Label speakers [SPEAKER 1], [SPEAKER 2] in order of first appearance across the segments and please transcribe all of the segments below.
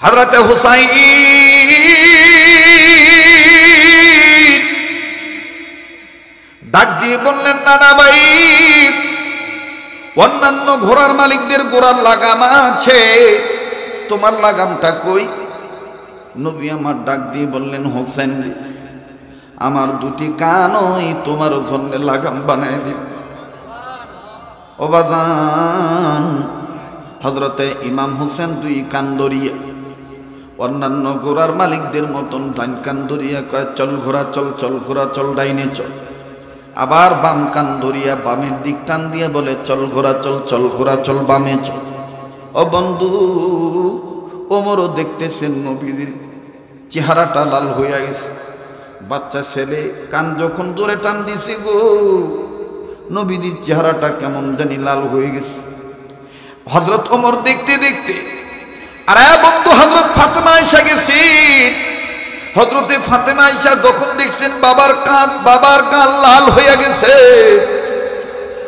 [SPEAKER 1] হযরতে হুসাইন ডাক দিয়ে বললেন, নানা ভাই, অন্যান্য ঘোড়ার মালিকদের ঘোড়ার লাগাম আছে, তোমার লাগামটা কই? নবী আমার ডাক দিয়ে বললেন, হোসেন, আমার দুটি কানই তোমার জন্য লাগাম বানায় দিব। ও বাজান, হযরতে ইমাম হোসেন দুই কান ধরিয়া অন্যান্য ঘোড়ার মালিকদের মতন ডাইন কান ধরিয়া কয়, চল ঘোড়া চল, চল ঘোড়া চল, ডাইনে চল। আবার বাম কান ধরিয়া বামের দিক টান দিয়ে বলে, চল ঘোড়া চল, চল ঘোড়া চল, বামে চল। ও বন্ধু, ওমরও দেখতেছেন নবীদের চেহারাটা লাল হইয়া গেছে। বাচ্চা ছেলে কান যখন ধরে টান দিছে গো, নবীদের চেহারাটা কেমন জানি লাল হয়ে গেছে। হযরত ওমর দেখতে দেখতে, আরে বন্ধু, হযরত ফাতেমা আয়েশা গেছে। হযরতে ফাতেমা আয়েশা যখন দেখছেন বাবার কান লাল হইয়া গেছে,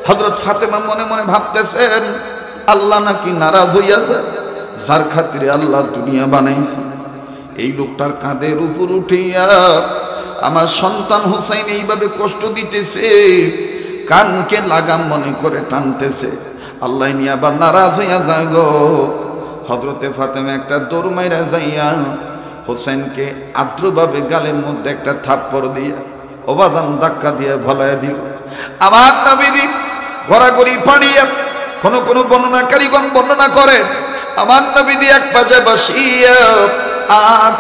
[SPEAKER 1] হযরত ফাতেমা মনে মনে ভাবতেছেন, আল্লাহ নাকি নারাজ হইয়া যায়, যার খাতিরে আল্লাহ দুনিয়া বানাইছে, এই লোকটার কাঁধের উপর উঠিয়া আমার সন্তান হুসাইন এইভাবে কষ্ট দিতেছে, কানকে লাগাম মনে করে টানতেছে, আল্লাহ নিয়ে আবার নারাজ হইয়া যায় গো। হযরতে ফাতেমা একটা দৌড় মাইরা যাইয়া হোসেনকে আদ্রভাবে গালের মধ্যে একটা থাপ্পড় দিয়া অবাদান ধাক্কা দিয়ে ভলাইয়া দিল। আমার নবীজি ঘোরাঘুরি পাড়িয়া কোন কোন বর্ণনাকারীগণ বর্ণনা করেন, আমার নবীজি এক পাশে বসিয়া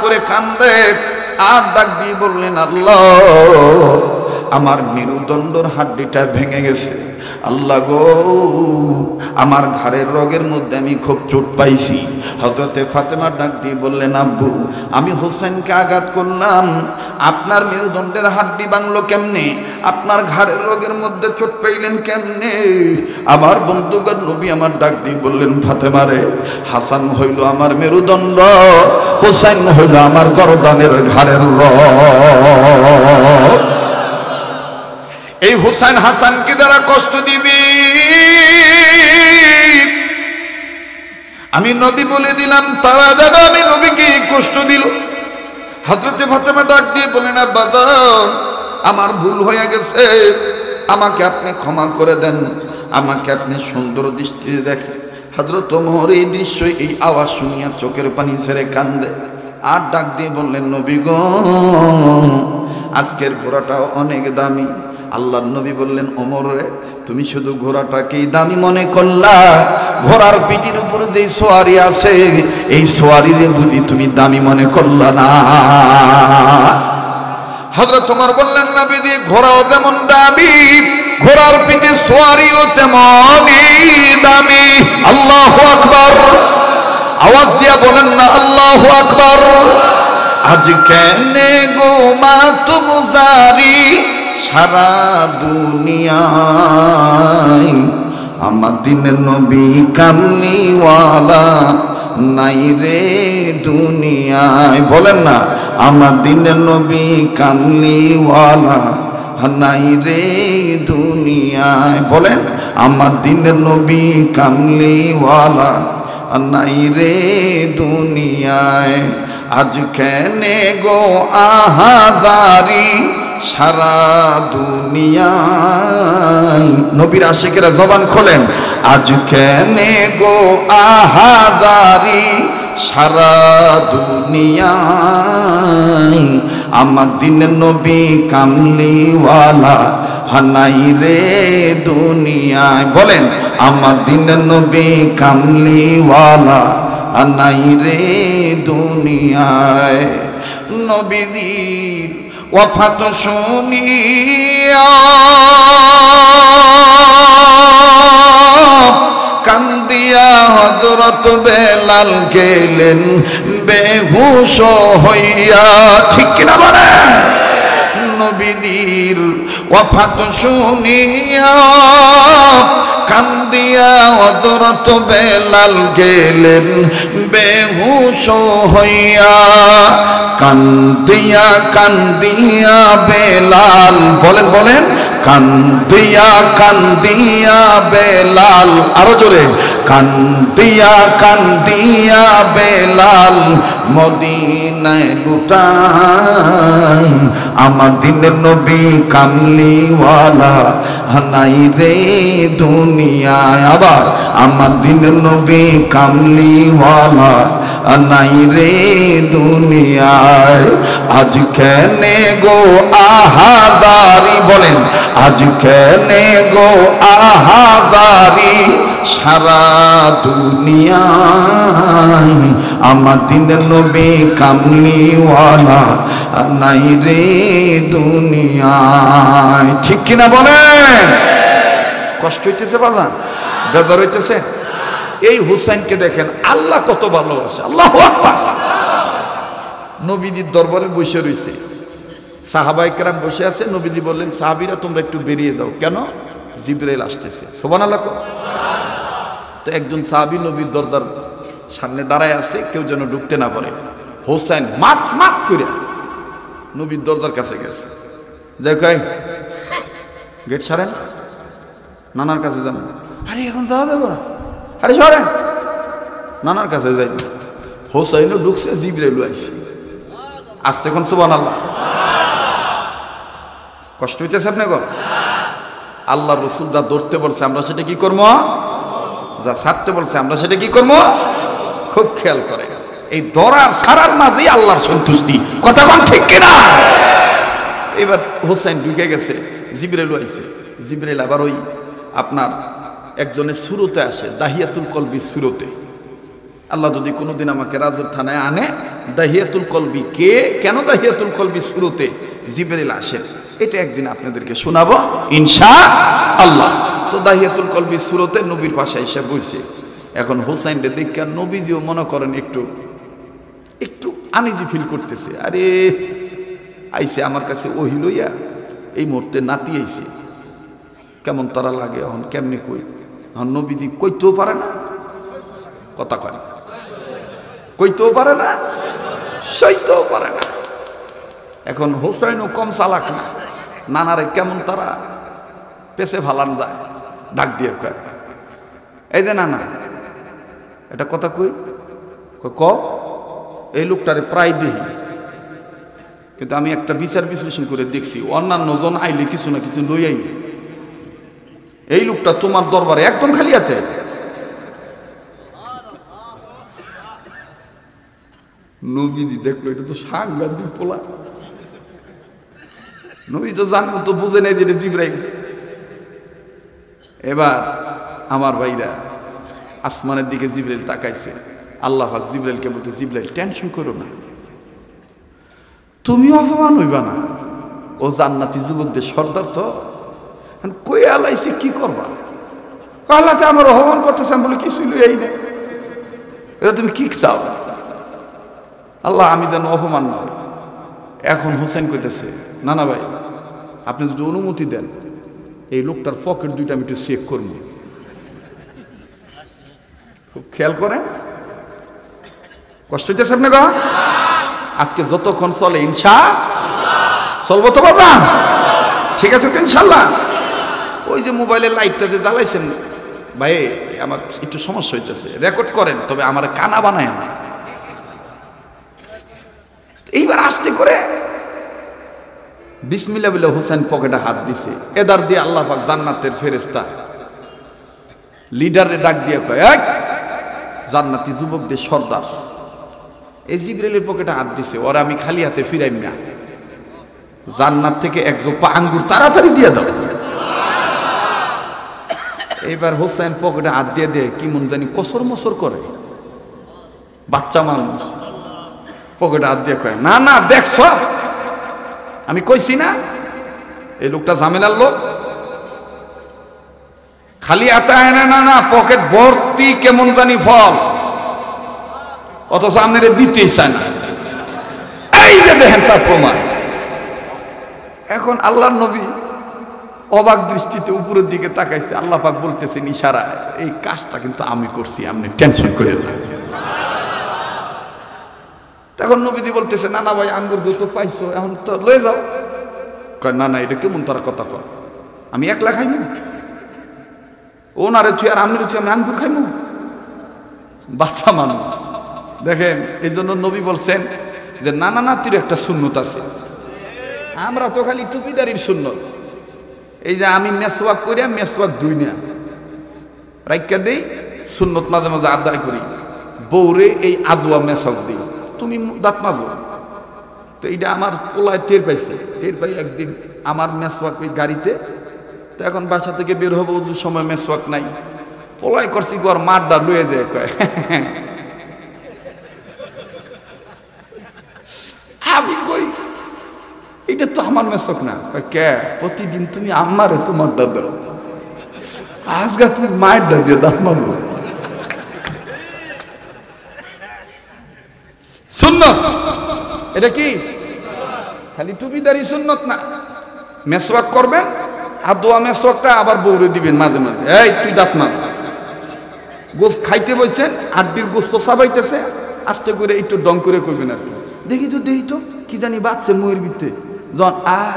[SPEAKER 1] করে কান্দে আর ডাক দিয়ে বললেন, আল্লাহ, আমার মেরুদণ্ডর হাড্ডিটা ভেঙে গেছে, আল্লাহ গো, আমার ঘাড়ের রগের মধ্যে আমি খুব চোট পাইছি। হযরতে ফাতেমা ডাক দিয়ে বললেন, আব্বু, আমি হোসেনকে আঘাত করলাম, আপনার মেরুদণ্ডের হাড্ডি ভাঙলো কেমনে? আপনার ঘাড়ের রগের মধ্যে চোট পাইলেন কেমনে? আমার বন্ধুগণ, নবী আমার ডাক দিয়ে বললেন, ফাতেমা রে, হাসান হইল আমার মেরুদণ্ড, হোসেন হইল আমার গর্দানের ঘাড়ের রগ। এই হুসাইন হাসানকে দ্বারা কষ্ট দিবি, আমি নবী বলে দিলাম, তারা যেন আমি নবীকে কষ্ট দিল। হযরতে ফাতেমা ডাক দিয়ে বলেন, আব্বাজান, আমার ভুল হয়ে গেছে, আমাকে আপনি ক্ষমা করে দেন, আমাকে আপনি সুন্দর দৃষ্টিতে দেখেন। হযরত ওমর এই দৃশ্য, এই আওয়াজ শুনিয়া চোখের পানি ছেড়ে কান্দে আর ডাক দিয়ে বললেন, নবী গো, আজকের ঘোড়াটা অনেক দামি। আল্লাহর নবী বললেন, ওমর রে, তুমি শুধু ঘোড়াটাকেই দামি মনে করলা, ঘোড়ার পিঠির উপর যে সোয়ারি আছে, এই সোয়ারিরে বুঝি তুমি দামি মনে করলা না? হযরত ওমর বললেন, নবীজি, ঘোড়াও যেমন দামি, ঘোড়ার পিঠে সোয়ারিও তেমনই দামি। আল্লাহু আকবার, আওয়াজ দিয়া বলেন না আল্লাহু আকবার। আজ কেনে গো মাতুমজারি সারা দুনিয়ায়, আমার দিনের নবী কামলিওয়ালা নাই রে দুনিয়ায়। বলেন না, আমার দিনের নবী কামলিওয়ালা নাই রে দুনিয়ায়। বলেন, আমার দিনের নবী কামলিওয়ালা নাই রে দুনিয়ায়। আজ কেনে গো আহাজারি সারা দুনিয়ায়। নবীর আশিকেরা জবান খোলেন, আজ কেনে গো আহাজারি সারা দুনিয়ায়, আমার দিনের নবী কামলিওয়ালা হানাই রে দুনিয়ায়। বলেন, আমার দিনের নবী কামলিওয়ালা হানাই রে দুনিয়ায়। নবীজির ওয়াফাত শুনিয়া কান্দিয়া হযরত বেলাল গেলেন বেহুশ হইয়া। ঠিক কিনা বলেন? নবীজির ওয়াফাত শুনিয়া কান্দিয়া হযরত বেলাল গেলেন বেহুশ হইয়া। কান্দিয়া কান্দিয়া বেলাল, বলেন বলেন, কান্দিয়া কান্দিয়া বেলাল, আরো জোরে, কান্দিয়া কান্দিয়া বেলাল মদিনায় লুটাই, আমার দিনের নবী কামলিওয়ালা নাই রে দুনিয়ায়। আবার আমার দিনের নবী কামলিওয়ালা নাই রে দুনিয়ায়। আজ কেনে গো আহাজারি, বলেন আজ কেনে গো আহাজারি সারা দুনিয়ায়, আমার দিনের নবী কামলিওয়ালা নাই রে দুনিয়ায়। ঠিক কিনা বলেন? কষ্ট হইতেছে বাজান, বেজার হইতেছে? এই হুসাইনকে দেখেন আল্লাহ কত ভালোবাসে। আল্লাহু আকবার। নবীজির দরবারে বসে রয়েছে, সাহাবায়ে কেরাম বসে আছে। নবীজি বললেন, সাহাবীরা তোমরা একটু বেরিয়ে দাও। কেন? জিবরাইল আসতেছে। সুবহানাল্লাহ। তো একজন সাহাবী নবীর দরজার সামনে দাঁড়ায় আছে, কেউ যেন ঢুকতে না পারে। হুসাইন মাট মাট করে নবীর দরজার কাছে গেছে, যাই কয় গেট ছাড়েন, নানার কাছে যান। আরে এখন যাওয়া যাবে না, আরে সরেন, নানার কাছে যাই। হুসাইনও ঢুকছে, জিবরাইলও আইছে। আসতে কোন সুবহানাল্লাহ। কষ্ট হইতেছে আপনাকে? আল্লাহ রসুল যা ধরতে বলছে আমরা সেটা কি করবো, যা ছাড়তে বলছে আমরা সেটা কি করবো। খুব খেয়াল করে, এই ধরার ছাড়ার মাঝেই আল্লাহর সন্তুষ্টি। কথা কোন ঠিক কিনা? এবার হুসাইন ঢুকে গেছে, জিবরাইল আইছে। জিবরাইল আবার ওই আপনার একজনের সুরতে আসে, দাহিয়াতুল কলবি সুরতে। আল্লাহ যদি কোনোদিন আমাকে রাজুর থানায় আনে, দাহিয়াতুল কলবি কে, কেন দাহিয়াতুল কলবি সুরতে জিবরাইল আসেন, এটা একদিন আপনাদেরকে শোনাবো ইনশাআল্লাহ। তো দাহিয়াতুল কলবি সুরতে নবীর পাশে এসে বসে। এখন হুসাইনকে দেখে নবীজিও মনে করেন একটু একটু আনইজি ফিল করতেছে। আরে আইসে আমার কাছে ওহি লইয়া, এই মুহূর্তে নাতি আইছে, কেমন তারা লাগে। এখন কেমনি কই, এখন নবীজি কইতেও পারে না, কথা কয় না, কইতেও পারে না, সইতেও পারে না। এখন হুসাইনও কম চালাক না, নানারে কেমন তারা পেছে ফালান যায়, ডাক দিয়ে কয়, এই যে নানা এটা কথা কই, ক এই লোকটারে প্রায় দেখি, কিন্তু আমি একটা বিচার বিশ্লেষণ করে দেখছি অন্যান্য জন আইলে কিছু না কিছু লইয়াই, এই লোকটা তোমার দরবারে একদম খালি হাতে। নবীজি দেখলো এটা তো সাংঘাতিক পোলা। নবী তো জানবো, তো বুঝে নেই যে জিবরাইল। এবার আমার ভাইরা আসমানের দিকে জিবরাইল তাকাইছে। আল্লাহ পাক জিবরাইলকে বলতে, জিবরাইল টেনশন করো না, তুমিও অপমান হইবা না, ও জান্নাতি যুবকদের সর্দার। তো কই আলাইছে কি করবা, আল্লাহতে আমার অপমান করতেছে। আমি বলে কিছুই লই না, এটা তুমি কি চাও? আল্লাহ আমি যেন অপমান না হই। এখন হুসাইন কইতেছে, না না ভাই আপনি যদি অনুমতি দেন এই লোকটার পকেট দুইটা আমি একটু চেক করবো। খুব খেয়াল করেন, কষ্ট হইতেছে আপনি গা? আজকে যতক্ষণ চলে চলবো তো বাবা, ঠিক আছে তো ইনশাল্লাহ। ওই যে মোবাইলের লাইটটা যে জ্বালাইছেন ভাই, আমার একটু সমস্যা হইতেছে, রেকর্ড করেন, তবে আমার কানা বানায় না। এইবার আস্তে করে বিসমিল্লাহ বলে হুসাইন পকেটে হাত দিছে। এদার দিয়ে আল্লাহ পাক জান্নাতের ফেরেশতা লিডারে ডাক দিয়ে কয়, এক জান্নাতি যুবকদের সর্দার এই জিবরাইলের পকেটে হাত দিছে, ওরা আমি খালি হাতে ফিরাইম না, জান্নাত থেকে এক জোপা আঙ্গুর তাড়াতাড়ি দিয়ে দাও। এইবার হুসাইন পকেটে হাত দিয়ে দেয়, কি মন জানি কসর মসর করে, বাচ্চা মানুষ পকেটে হাত দিয়ে কয়, না না দেখছ আমি কইছি না এই লোকটা ঝামেলার লোক, খালি হাতে আয় না, না না পকেট ভর্তি কেমন জানি ফল, অথচ আপনার দিতেই চায় না। এই যে দেখেন তার প্রমাণ। এখন আল্লাহর নবী অবাক দৃষ্টিতে উপরের দিকে তাকাইছে। আল্লাহ পাক বলতেছেন ইশারায়, এই কাজটা কিন্তু আমি করছি, আপনি টেনশন করে যান। তখন নবীজি বলতেছে, না না ভাই আঙ্গুর যত পাইছো এখন তো লয়ে যাও। কয় না না এটা কেমন তার কথা কর, আমি একলা খাইমু? ওনারে তুই আর আমি আমি আঙ্গুর খাইমু? বাচ্চা মানুষ। দেখেন, এই জন্য নবী বলছেন যে নানা নাতির একটা সুন্নত আছে। আমরা তো খালি টুপিদারির সুন্নত। এই যে আমি মেসওয়াক করিয়া মেসওয়াক দুই না রাইকা দেই, সুন্নত মাঝে মাঝে আদায় করি। বউরে এই আদুয়া মেসওয়াক দিই, তুমি দাঁত মাজো। তো এইটা আমার পোলায় টের পাইছে। টের পাই একদিন আমার মেসওয়াক ওই গাড়িতে, তো এখন বাসা থেকে বের হবো, ওই সময় মেসওয়াক নাই। পোলাই করছি গর মারডা লুয়ে যায়, কয় আমি কই এটা তো আমার মেসক না। কে? প্রতিদিন তুমি আমারে তোমার দাও, আজকে তুমি মায়ের ডাক দিয়ে দাঁত মারবো। সুন্নত এটা কি খালি টুপিদারি সুন্নত না। মেসওয়াক করবেন, আর দোয়া মেসওয়াকটা আবার বউরে দিবেন মাঝে মাঝে। এই তুই দাঁত মার। গোস্ত খাইতে বলছেন, আড্ডির গোস্ত চাবাইতেছে, আস্তে করে একটু ডং করে করবেন আর কি। দেখি তো কি জানি বাচ্চা মুয়ের ভিতরে যখন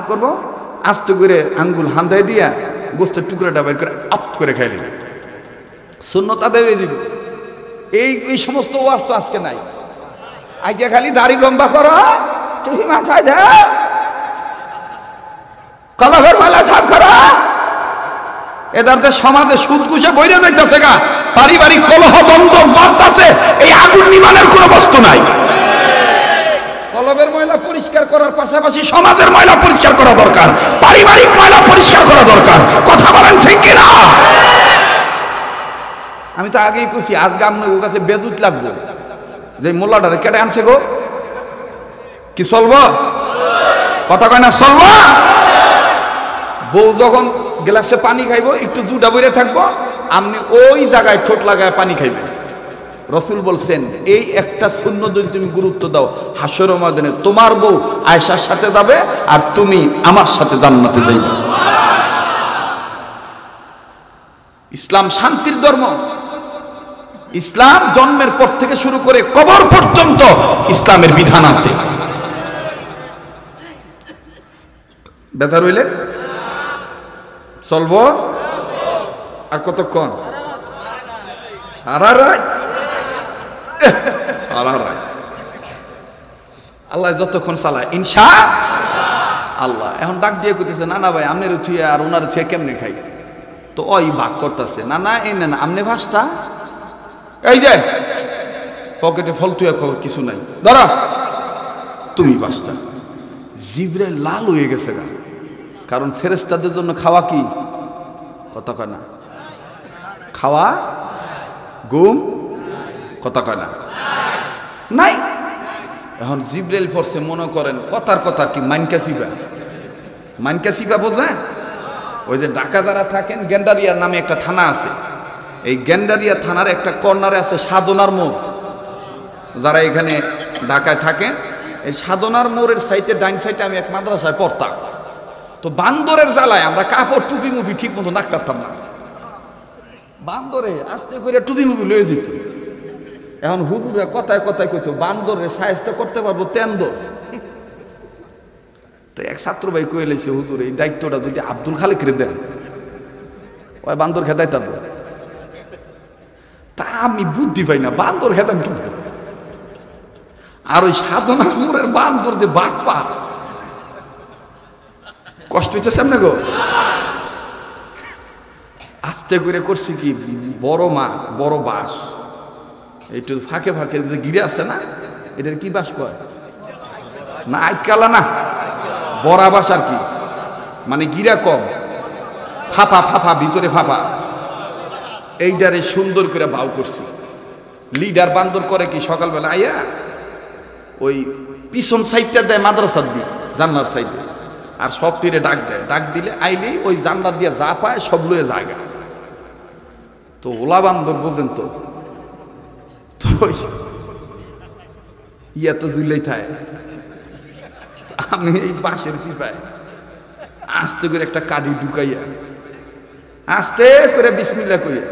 [SPEAKER 1] করবো, আস্তে করে আঙ্গুল হান্দায় দিয়া গোস্তের টুকরাটা বের করে আপ করে খাইলে সুন্নত আদায় হয়ে যাবে। এই সমস্ত ওয়াজ তো আজকে নাই। আজকে খালি দাড়ি লম্বা করো, তুমি মাথায় দাও, কলমের মালা ছাপ করো। এদের সমাজে সুদ কুশে বইরে যাইতেছে গা, পারিবারিক কলহ বন্ধ বাড়তাছে, এই আগুন নিবানের কোনো বস্তু নাই। কলমের ময়লা পরিষ্কার করার পাশাপাশি সমাজের ময়লা পরিষ্কার করা দরকার, পারিবারিক ময়লা পরিষ্কার করা দরকার। কথা বলেন ঠিক কিনা? আমি তো আগেই কইছি, আজকে আপনার কাছে বেজুত লাগবে যে মোল্লাটারে কেটে আনছে গো, কি চলবো? কথা কয় না চলবো? বউ যখন গ্লাসে পানি খাইবো, একটু জুডা বইরে থাকবো, আপনি ওই জায়গায় ঠোঁট লাগায় পানি খাইবেন। রসুল বলছেন এই একটা সুন্নত যদি তুমি গুরুত্ব দাও, হাসর ময়দানে তোমার বউ আয়েশার সাথে যাবে আর তুমি আমার সাথে জান্নাতে যাইবে। ইসলাম শান্তির ধর্ম। ইসলাম জন্মের পর থেকে শুরু করে কবর পর্যন্ত ইসলামের বিধান আছে। ব্যথা রইলে চলবো আর কতক্ষণ? সারা রাত। আল্লাহ যতক্ষণ চালায় ইনশা আল্লাহ। এখন ডাক দিয়ে কইতেছে, না ভাই আমনের উঠিয়ে আর ওনার উঠিয়ে কেমনে খাই? তো ওই ভাগ করতেছে, না এই না আমনে ভাসটা এই যে পকেটে ফল তুই কিছু নাই, ধরো তুমি ভাসটা। জিব্রাইল লাল হয়ে গেছে গা, কারণ ফেরেশতাদের জন্য খাওয়া কি? কথা কয় না? খাওয়া ঘুম, কথা কয় না? নাই। এখন জিব্রাইল পড়ছে, মনে করেন কথার কি মাইনকা সিবা বোঝেন? ওই যে ঢাকা যারা থাকেন, গেন্ডারিয়া নামে একটা থানা আছে। এই গেন্ডারিয়া থানার একটা কর্নারে আছে সাধনার মোড়। যারা এখানে ঢাকায় থাকেন, এই সাধনার মোড়ের সাইডে ডাইন সাইডে আমি এক মাদ্রাসায় পড়তাম। তো বান্দরের জ্বালায় আমরা কাপড় টুপি মুপি ঠিক মতো নাক কাটতাম না। বান্দরে আস্তে করে টুপি মুপি লয়ে যেত। এখন হুজুরে কথায় কইতো, বান্দরের সাইজটা করতে পারবো তেন্দর। তো এক ছাত্র ভাই কয়ে লেছে, হুজুর এই দায়িত্বটা যদি আব্দুল খালেকরে দেন, ওই বান্দর খেদাই তার। তা আমি বুদ্ধি পাই না, বান্দর খেদান কি? আর ওই সাধনা মোড়ের বান্দর যে বাঘ পা, কষ্ট হইতেছে এমনি গো। আস্তে করে করছি কি, বড় বাঁশ, একটু ফাঁকে যে গিরে আছে না, এটার কি বাঁশ কয় না? আইকালা না, বড়া বাঁশ আর কি, মানে গিরা কম, ফাঁপা ভিতরে ফাঁপা। এইটারে সুন্দর করে বাউ করছি। লিডার বান্দর করে কি, সকালবেলা আইয়া ওই পিছন সাইডটা দেয় মাদ্রাসার দিক, জান্নার সাইডে, আর সব তীরে ডাক দেয়। ডাক দিলে আইলেই ওই জান্নার দিয়ে যা পায় সব লয়ে জায়গা। তো ওলা বান্দর বোঝেন তো, ইয়া তো জুলেই থাকে। আমি এই বাঁশের চিপায় আস্তে করে একটা কাঠি ঢুকাইয়া আস্তে করে বিসমিল্লাহ কইয়া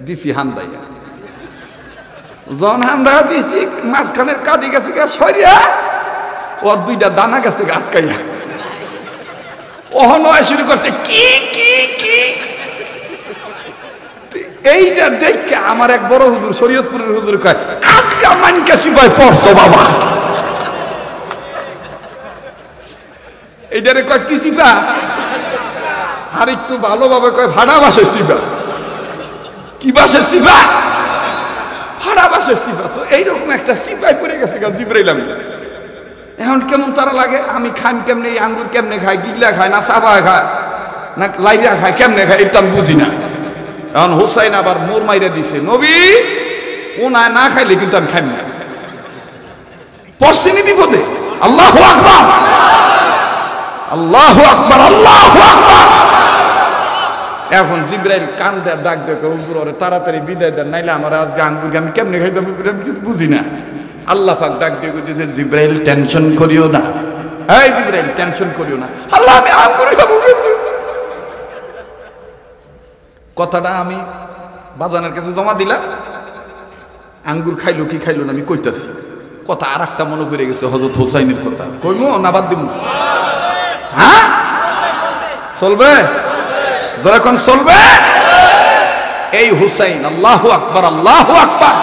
[SPEAKER 1] দিছি হান্দাইয়া। জন হান্দা দিছি, মাঝখানের কাঠি গেছে গা সরিয়া, ওর দুইটা দানা গেছে আটকাইয়া। অহনয় শুরু করছে কি কি কি। এইটা দেখে আমার এক বড় হুজুর, শরীয়তপুরের হুজুর কয়, আজকা মানকা সিপাই পড়ছো বাবা। এইটারে কয় কি সিপা, আর একটু ভালোভাবে কয় ভাড়া বাসে সিপা। কি বাসে সিপা? ভাড়া বাসে সিপা। তো এইরকম একটা সিপাই পড়ে গেছে জিবরাইল আমিন। এখন কেমন তারা লাগে, আমি খান কেমনে, আঙ্গুর কেমনে খায়, গিগলা খায় না চাপা খায় না লাইরা খায়, কেমনে খায় এটা আমি বুঝি না। এখন হোসাইন আবার মোর মাইরা দিছে, নবী ও না খাইলে কিন্তু আমি খাই না। পড়ছিনি বিপদে। আল্লাহু আকবার, আল্লাহু আকবার, আল্লাহু আকবার। এখন জিবরাইল কান্দে ডাক দেখে, হুজুর ওরে তাড়াতাড়ি বিদায় দেন, নাইলে আমার আজকে আঙ্গুর আমি কেমনে খাইতে আমি কিছু বুঝি না। আল্লাহ পাক ডাক দিয়ে কইতেছে, জিবরাইল টেনশন করিও না, এই জিবরাইল টেনশন করিও না, আল্লাহ আমি আঙ্গুর খাবো। কথাটা আমি বাজানের কাছে জমা দিলাম, আঙ্গুর খাইলো কি খাইলো না আমি কইতাছি। কথা আর একটা মনে পড়ে গেছে, হযরত হোসাইনের কথা। কইমো না বাদ দিব? হ্যাঁ চলবে, যারা কোন চলবে। এই হুসাইন, আল্লাহু আকবার, আল্লাহু আকবার।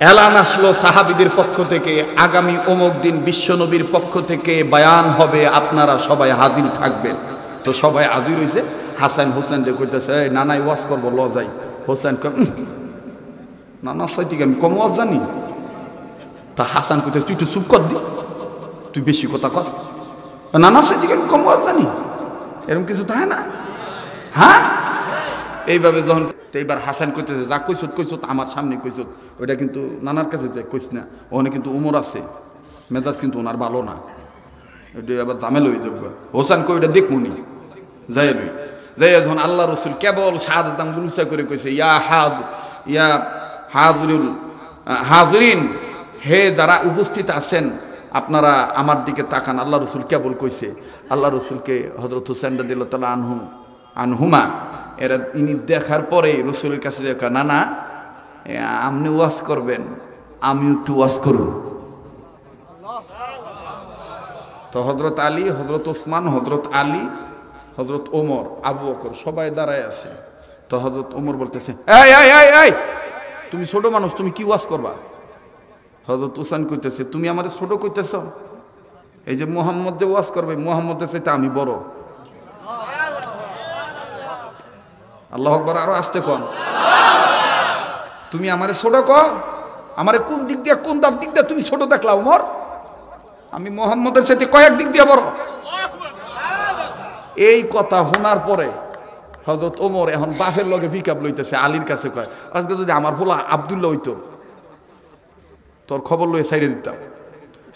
[SPEAKER 1] এলান আসলো সাহাবীদের পক্ষ থেকে, আগামী অমুক দিন বিশ্বনবীর পক্ষ থেকে বয়ান হবে, আপনারা সবাই হাজির থাকবেন। তো সবাই হাজির হয়েছে। হাসান হোসেন যে কইতেছে, নানাই ওয়াজ করবো ল যাই। হোসেন কয়, নানা সাইতে আমি কম ওয়াজ জানি। তা হাসান কইতে, তুই একটু চুপ কর দি, তুই বেশি কথা কর। নানা সাইতে আমি কম ওয়াজ জানি, এরকম কিছু থাকে না। হ্যাঁ এইভাবে যখন, এইবার হাসান কইতেছে, যা কইছত কইছত আমার সামনে কইছত, ওইটা কিন্তু নানার কাছে যে কইস না, ওখানে কিন্তু উমর আছে, মেজাজ কিন্তু ওনার ভালো না, ওইটা আবার জামেল হয়ে যাবে। হোসেন কই ওইটা দেখমুনি, যাই লই যাই। যখন আল্লাহ রসুল কেবল শাহাদাত গুলুসা করে কইছে, ইয়া হাজরিন, হে যারা উপস্থিত আছেন আপনারা আমার দিকে তাকান। আল্লাহ রসুল কেবল কইছে, আল্লাহ রসুলকে হযরত হুসাইন রাদিয়াল্লাহু তাআলা আনহুমা এরা ইনি দেখার পরে রসুলের কাছে দেখা, না না আপনি ওয়াজ করবেন, আমি একটু ওয়াজ করব। তো হযরত আলী, হযরত ওসমান, হযরত আলী, হযরত ওমর, আবু বকর সবাই দাঁড়ায় আছে। তো হযরত ওমর বলতেছে, এই এই এই এই তুমি ছোট মানুষ, তুমি কি ওয়াজ করবা? হযরত হুসাইন কইতেছে, তুমি আমারে ছোট কইতেছ? এই যে মুহাম্মদ যে ওয়াজ করবে, মুহাম্মদের চাইতে আমি বড়। আল্লাহু আকবার, আরো আসতে কোন। তুমি আমারে ছোট কও, আমারে কোন দিক দিয়ে, কোন দিক দিয়ে তুমি ছোট দেখলা ওমর? আমি মুহাম্মদের সাথে কয়েক দিক দিয়ে বড়। এই কথা শোনার পরে হযরত ওমর এখন বাফের লগে পিকআপ লইতেছে, আলীর কাছে কয়, আজকে যদি আমার পোলা আব্দুল্লাহ হইতো তোর খবর লইয়ে ছাইড়ে দিতাম।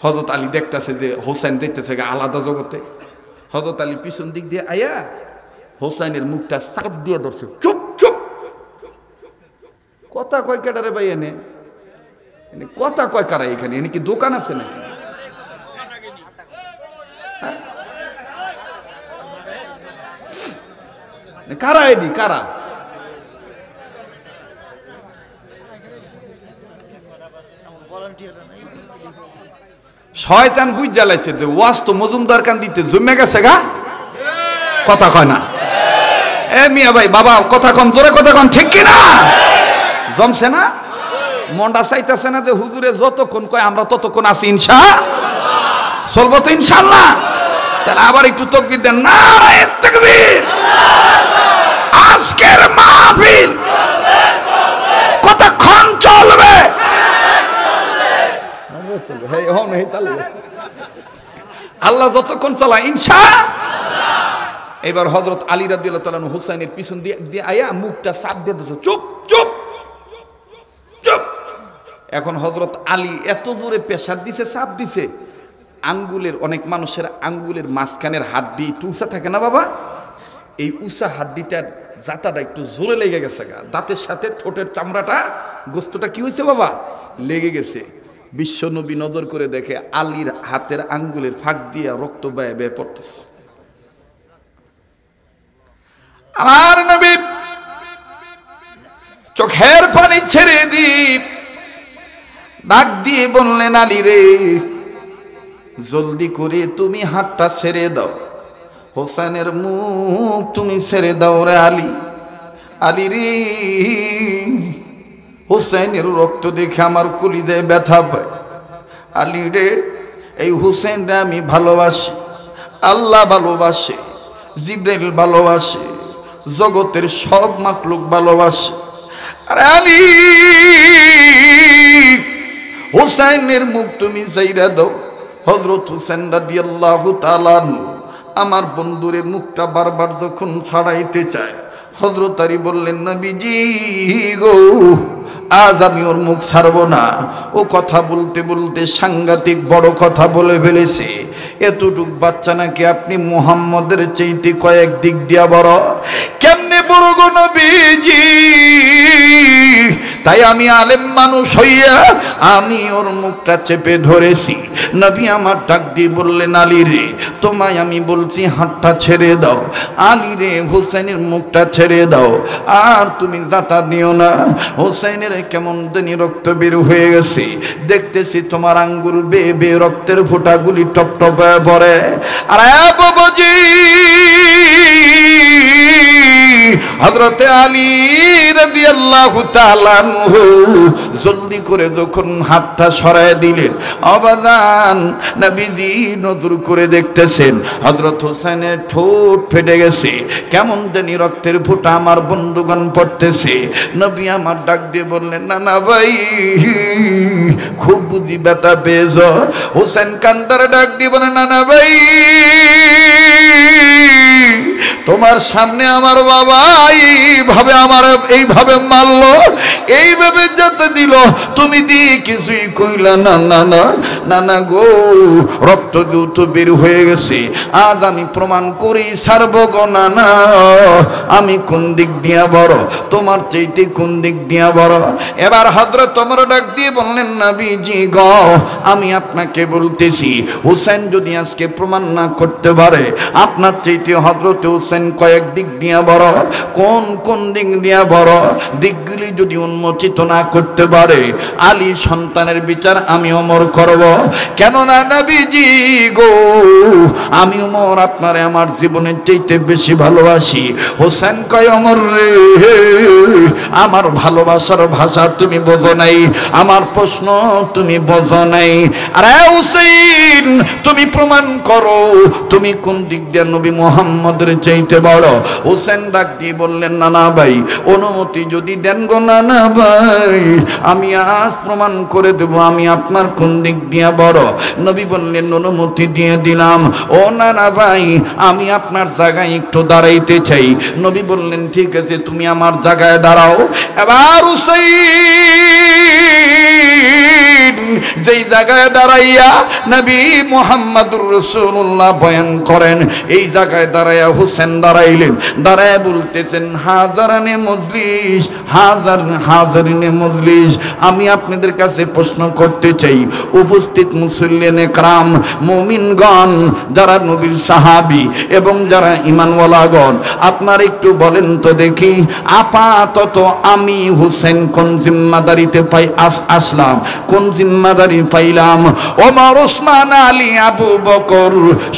[SPEAKER 1] হযরত আলী দেখতেছে যে হোসেন দেখতেছে আলাদা জগতে। হযরত আলী পিছন দিক দিয়ে আয়া হোসেনের মুখটা চাপ দিয়ে ধরছে, চুপ চুপ, কথা কয় কেডারে ভাই, এনে কথা কয় কারা? এখানে এনে কি দোকান আছে নাকি? কারা এডি, কারা? শয়তান বুঝ জ্বালাইছে যে ওয়াজ তো মজুমদার কান দিতে জমে গেছে গা, কথা কয় না। এ মিয়া ভাই বাবা কথা কম, জোরে কথা কম, ঠিক কিনা? জমছে না? মনটা চাইতেছে না যে হুজুরে যতক্ষণ কয় আমরা ততক্ষণ আছি ইনশাআল্লাহ, চলবো তো ইনশাআল্লাহ। তাহলে আবার একটু তাকবীর দেন, নারায়ে তাকবীর। আজকের মাহফিল কতক্ষণ চলবে? আল্লাহ যতক্ষণ চালায় ইনশাআল্লাহ। এবার হযরত আলী রাদিয়াল্লাহু তাআলা হুসাইনের পিছন দিয়ে আয়া মুখটা চাপ দিয়ে দিল, চুপ চুপ চুপ। এখন হযরত আলী এত জোরে প্রেসার দিছে, চাপ দিছে, আঙ্গুলের, অনেক মানুষের আঙ্গুলের মাঝখানের হাড্ডি টুসা থাকে না বাবা, এই উষা হাড্ডিটার জাতাটা একটু জোরে লেগে গেছে গা, দাঁতের সাথে ঠোঁটের চামড়াটা, গোস্তটা কি হয়েছে বাবা, লেগে গেছে। বিশ্বনবী নজর করে দেখে আলীর হাতের আঙ্গুলের ফাঁক দিয়ে রক্ত বেয়ে বেয়ে পড়তেছে। আমার নবী চোখের পানি ছেড়ে দি ডাক দিয়ে বললেন, আলী রে, জলদি করে তুমি হাতটা ছেড়ে দাও, হোসেনের মুখ তুমি ছেড়ে দাও রে আলী। আলী রে, হোসেনের রক্ত দেখে আমার কলিজায় ব্যথা পায়। আলী রে, এই হোসেনরে আমি ভালোবাসি, আল্লাহ ভালোবাসে, জিব্রাইল ভালোবাসে, জগতের সব মাখলুক ভালোবাসে। আরে আলী, হোসেনের মুখ তুমি ছাইরা দাও। হযরত হোসেন রাদিয়াল্লাহু তাআলা আমার বন্ধুরে মুখটা বারবার যখন ছাড়াইতে চায়, হযরত আলী বললেন, নবীজি গো, আজ আমি ওর মুখ ছাড়বো না। ও কথা বলতে বলতে সাংঘাতিক বড় কথা বলে ফেলেছে। এতটুক বাচ্চা নাকি আপনি মুহাম্মদের চাইতে কয়েক দিক দিয়া বড়। কেমনে বড় গো নবীজি? তাই আমি আলেম মানুষ হইয়া আমি ওর মুখটা চেপে ধরেছি। নবী আমার ডাক দিয়ে বললেন, আলী রে, তোমায় আমি বলছি হাতটা ছেড়ে দাও। আলী রে, হোসেনের মুখটা ছেড়ে দাও, আর তুমি যাতা দিও না। হোসেনের কেমন জানি রক্ত বের হয়ে গেছে, দেখতেছি তোমার আঙ্গুল বেয়ে বেয়ে রক্তের ফোঁটাগুলি টপ টপ হয়ে পড়ে। আর বাবাজি, হযরতে আলী রাদিয়াল্লাহু তাআলা আনহু জলদি করে যখন হাতটা সরায় দিলেন, অবাদান নবীজি নজর করে দেখতেছেন হযরত হোসেনের ঠোঁট ফেটে গেছে, কেমন জানি রক্তের ফোঁটা আমার বন্ধুগণ পড়তেছে। নবী আমার ডাক দিয়ে বললেন, না না ভাই, খুব বুঝি ব্যথা পেয়েছ। হোসেন কান্দার ডাক দিয়ে বলেন, না না ভাই, তোমার সামনে আমার বাবা এইভাবে মারলো, এইভাবে যেতে দিল, তুমি দিয়ে কিছুই কইলা না। না না না না গো, রক্ত যৌথ বের হয়ে গেছে, আজ আমি প্রমাণ করি ছাড়ব গো। না না, আমি কোন দিক দিয়া বড়, তোমার চাইতে কোন দিক দিয়া বড়? এবার হযরত ওমর ডাক দিয়ে বললেন, নবীজি গো, আমি আপনাকে বলতেছি, হোসেন যদি আজকে প্রমাণ না করতে পারে আপনার চাইতে হযরত হোসেন কয়েক দিক দিয়া বড়। কোন কোন দিক দিয়া বড়? দিকগুলি যদি উন্মোচিত না করতে পারে, আলী সন্তানের বিচার আমি ওমর করব। কেননা নবীজি গো, আমি ওমর আপনারে আমার জীবনের চাইতে বেশি ভালোবাসি। হোসেন কয়, ওমর রে, আমার ভালোবাসার ভাষা তুমি বোঝো নাই, আমার প্রশ্ন তুমি বোঝো নাই। আরে হুসেন, তুমি প্রমাণ করো তুমি কোন দিক দিয়ে নবী মুহাম্মদের চাইতে বড়। হোসেন ডাক দিয়ে বললেন, না না ভাই, অনুমতি যদি দেন গো না না ভাই, আমি আজ প্রমাণ করে দেব আমি আপনার কোন দিক দিয়ে বড়। নবী বললেন, অনুমতি দিয়ে দিলাম। ও না না ভাই, আমি আপনার জায়গায় একটু দাঁড়াইতে চাই। নবী বললেন, ঠিক আছে, তুমি আমার জায়গায় দাঁড়াও। এবার হুসাইন যেই জায়গায় দাঁড়াইয়া নবী মুহাম্মদুর রাসূলুল্লাহ বয়ান করেন, এই জায়গায় দাঁড়াইয়া হোসেন দাঁড়াইলেন। দাঁড়ায় বলতেছেন, হাজারানে মজলিস, হাজারিনে মজলিস, আমি আপনাদের কাছে প্রশ্ন করতে চাই, উপস্থিত মুসল্লিয়ানে کرام, মুমিনগণ, যারা নবীর সাহাবী এবং যারা ঈমানওয়ালাগণ, আপনারা একটু বলেন তো দেখি, আপাতত আমি হোসেন কোন জিম্মাদারিতে আসলাম, কোন জিম্মাদারি পাইলাম? ওমর, ওসমান, আলী, আবু বকর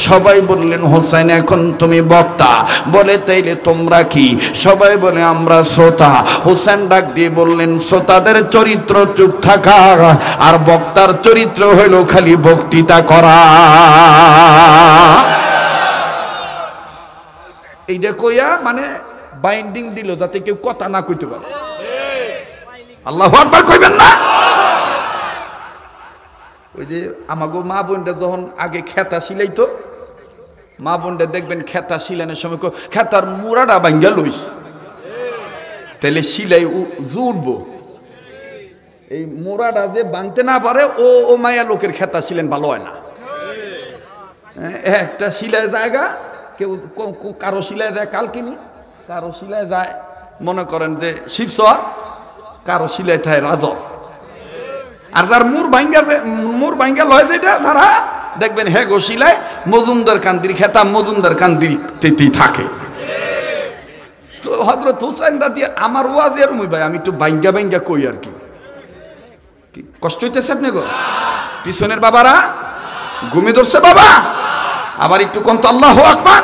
[SPEAKER 1] সবাই বললেন, হোসেন এখন তুমি বক্তা। বলে, তাইলে তোমরা কি? সবাই বলে, আমরা শ্রোতা। হোসেন ডাক দিয়ে বললেন, শ্রোতাদের চরিত্র চুপ থাকা, আর বক্তার চরিত্র হইল খালি বক্তৃতা করা। এইটা কইয়া মানে বাইন্ডিং দিল যাতে কেউ কথা না কইতে পারে। আল্লাহু আকবার কইবেন না? ওই যে আমাগো মা বোনটা যখন আগে খেতা সিলাইতো, মা বোনটা দেখবেন খেতা সিলানোর সময় খেতার মুড়াটা ভাঙ্গা লইস, তাহলে সিলাই জুড়বো। এই মোড়াটা যে বানতে না পারে ও মায়া লোকের খেতা ছিলেন ভালো হয় না। একটা সিলাই জায়গা, কেউ কারো সিলাই যায় কালকিনি, কারো সিলাই যায় মনে করেন যে শিবসর, কারো সিলাই থাকে রাজর। আর যার মুর ভাঙ্গা লয় যেটা যারা দেখবেন হে গো সিলাই মজুমদার কান্দির খেতা মজুমদার কান্দির থাকে। তো হযরত হুসাইন রাদি আমার ওয়াজ এরমই ভাই, আমি একটু ভাঙ্গা কই আর কি। কষ্ট হইতেছে আপনি গো পিছনের বাবারা? ঘুমে ধরছে বাবা? আবার একটু কোন তো আল্লাহু আকবার।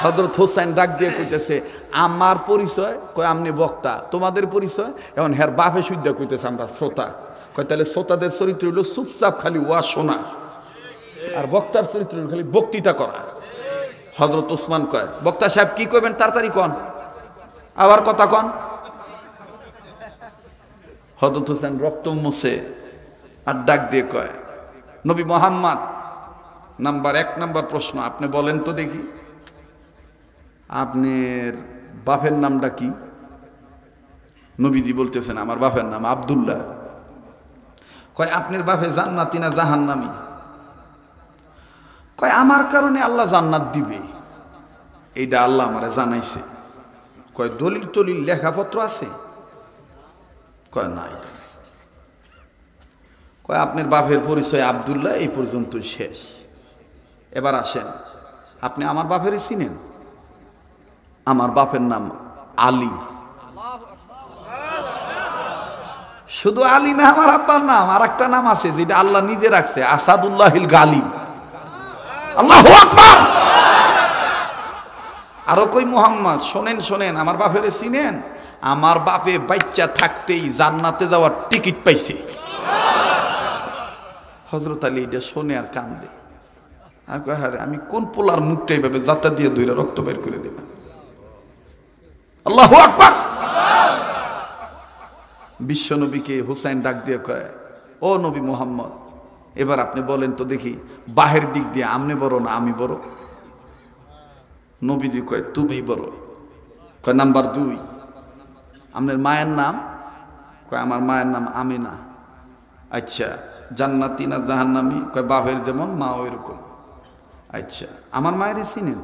[SPEAKER 1] হযরত হোসেন ডাক দিয়ে কইতেছে আমার পরিচয়, কয় আমনি বক্তা, তোমাদের পরিচয়? এখন হের বাপে সুদ্ধা কইতেছে আমরা শ্রোতা। কয় তাহলে শ্রোতাদের চরিত্র হলো চুপচাপ খালি ওয়াজ শোনা, আর বক্তার চরিত্র হলো খালি বক্তৃতা করা। হযরত ওসমান কয় বক্তা সাহেব কি কইবেন তাড়াতাড়ি কন, আবার কথা কন। হযরত হোসেন রক্ত মুছে আর ডাক দিয়ে কয় নবী মুহাম্মদ, এক নাম্বার প্রশ্ন আপনি বলেন তো দেখি, আপনার বাপের নামটা কি? নবীজি বলতেছেন আমার বাপের নাম আব্দুল্লাহ। কয় আপনার বাপে জান্নাতি না জাহান্নামী? কয় আমার কারণে আল্লাহ জান্নাত দিবে, এইটা আল্লাহ আমারে জানাইছে। কয় দলিল টলিল লেখাপত্র আছে? কয় নাই। কয় আপনার বাপের পরিচয় আব্দুল্লাহ, এই পর্যন্ত শেষ। এবার আসেন, আপনি আমার বাপেরই চিনেন? আমার বাপের নাম আলী। শুধু আলী না, আমার আব্বার নাম আর একটা নাম আছে যেটা আল্লাহ নিজে রাখছে, আসাদুল্লাহিল গালিব। আল্লাহু আকবার। আরো কই মুহাম্মদ শোনেন শোনেন, আমার বাপের চিনেন? আমার বাপে বাচ্চা থাকতেই জান্নাতে যাওয়ার টিকিট পাইছে। হযরত আলী এটা শোনে আর কান্দে, আর কয় হারে আমি কোন পোলার মুখটা এইভাবে জাতা দিয়ে দইরা রক্ত বের করে দেব। আল্লাহু আকবার। বিশ্ব নবীকে হুসাইন ডাক দিয়ে কয় ও নবী মুহাম্মদ, এবার আপনি বলেন তো দেখি বাহির দিক দিয়ে আমনে বড় না আমি বড়? নবীজি কয় তুমি বড়। কয় নাম্বার 2 আপনার মায়ের নাম? কয় আমার মায়ের নাম আমিনা। আচ্ছা জান্নাতি না জাহান্নামী? কয় বাপের যেমন মা ওইরকম। আচ্ছা আমার মায়ের চিনেন?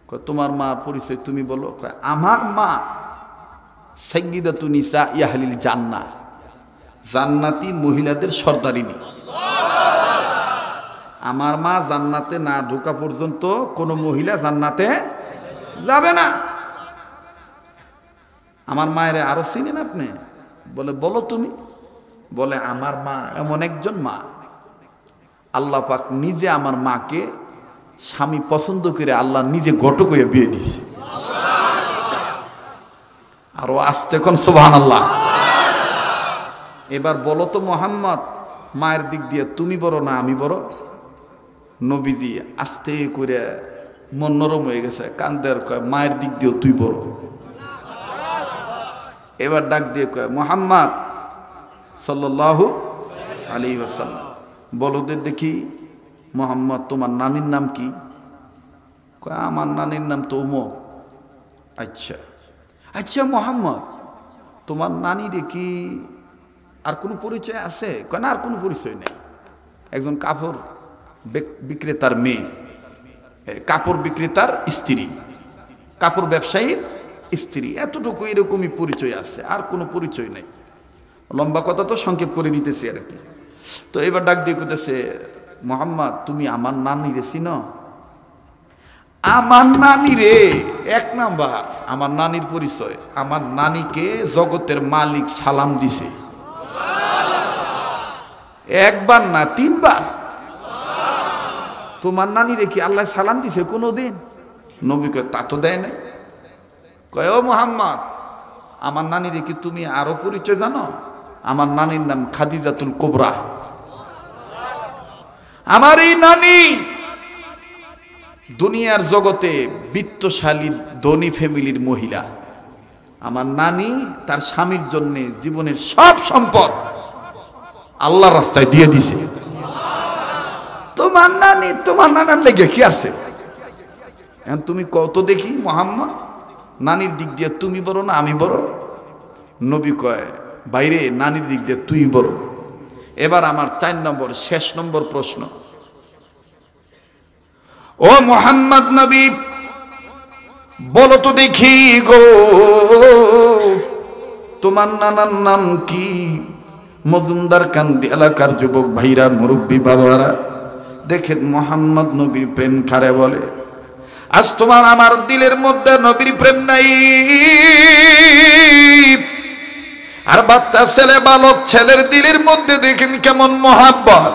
[SPEAKER 1] কয় তোমার মা পরিচয় তুমি বলো। কয় আমার মা সাইয়্যিদাতুন নিসা আহলিল জান্নাহ, জান্নাতি মহিলাদের সর্দারিনী। আমার মা জান্নাতে না ঢোকা পর্যন্ত কোন মহিলা জান্নাতে যাবে না। আমার মায়ের আরো চিনেন আপনি? বলে বলো তুমি। বলে আমার মা এমন একজন মা, আল্লাহ পাক নিজে আমার মাকে স্বামী পছন্দ করে আল্লাহ নিজে ঘটক হয়ে বিয়ে দিছে। আরো আস্তে কোন সুবহানাল্লাহ। এবার বলো তো মুহাম্মদ, মায়ের দিক দিয়ে তুমি বড় না আমি বড়? নবীজি আস্তে করে মন নরম হয়ে গেছে, কান্দের কয় মায়ের দিক দিয়ে তুই বড়। এবার ডাক দিয়ে কয় মুহাম্মদ সাল্লাল্লাহু আলাইহি ওয়াসাল্লাম, বলো দেখি মুহাম্মদ তোমার নানির নাম কি? কয় আমার নানির নাম তো অমুক। আচ্ছা আচ্ছা মুহাম্মদ তোমার নানির কি আর কোনো পরিচয় আছে? কয় না আর কোনো পরিচয় নেই, একজন কাপড় বিক্রেতার মেয়ে, কাপড় বিক্রেতার স্ত্রী, কাপড় ব্যবসায়ীর স্ত্রী, এতটুকু এরকমই পরিচয় আছে, আর কোনো পরিচয় নেই। লম্বা কথা তো সংক্ষেপ করে দিতেছি আর কি। তো এবার ডাক দিয়ে কইতেছে মুহাম্মদ তুমি আমার নানিরে চিনো? আমার নানি রে, 1 নাম্বার আমার নানির পরিচয়, আমার নানিকে জগতের মালিক সালাম দিছে, একবার না 3 বার। তোমার নানি রে কি আল্লাহ সালাম দিছে কোনোদিন? নবী কয় তা তো দেয় নাই। কয় ও মুহাম্মদ আমার নানি রে কি তুমি আরো পরিচয় জানো? আমার নানির নাম খাদিজাতুল কুবরা। আমার এই নানি দুনিয়ার জগতে বিত্তশালী ধনী ফ্যামিলির মহিলা। আমার নানি তার স্বামীর জন্য জীবনের সব সম্পদ আল্লাহর রাস্তায় দিয়ে দিছে। তোমার নানি তোমার নানার লেগে কি আছে? এখন তুমি কত দেখি মুহাম্মদ নানির দিক দিয়ে তুমি বড় না আমি বড়? নবী কয় বাইরে নানির দিক দিয়ে তুই বড়। এবার আমার 4 নম্বর শেষ নম্বর প্রশ্ন, ও মুহাম্মদ নবী বলো তো দেখি গো তোমার নানার নাম কি? মজুমদার কান্দি এলাকার যুবক ভাইরা, মুরব্বী বাবারা দেখেন মুহাম্মদ নবীর প্রেম কারে বলে। আজ তোমার আমার দিলের মধ্যে নবীর প্রেম নাই, আর বাচ্চা ছেলে বালক ছেলের দিলের মধ্যে দেখেন কেমন মহাব্বত।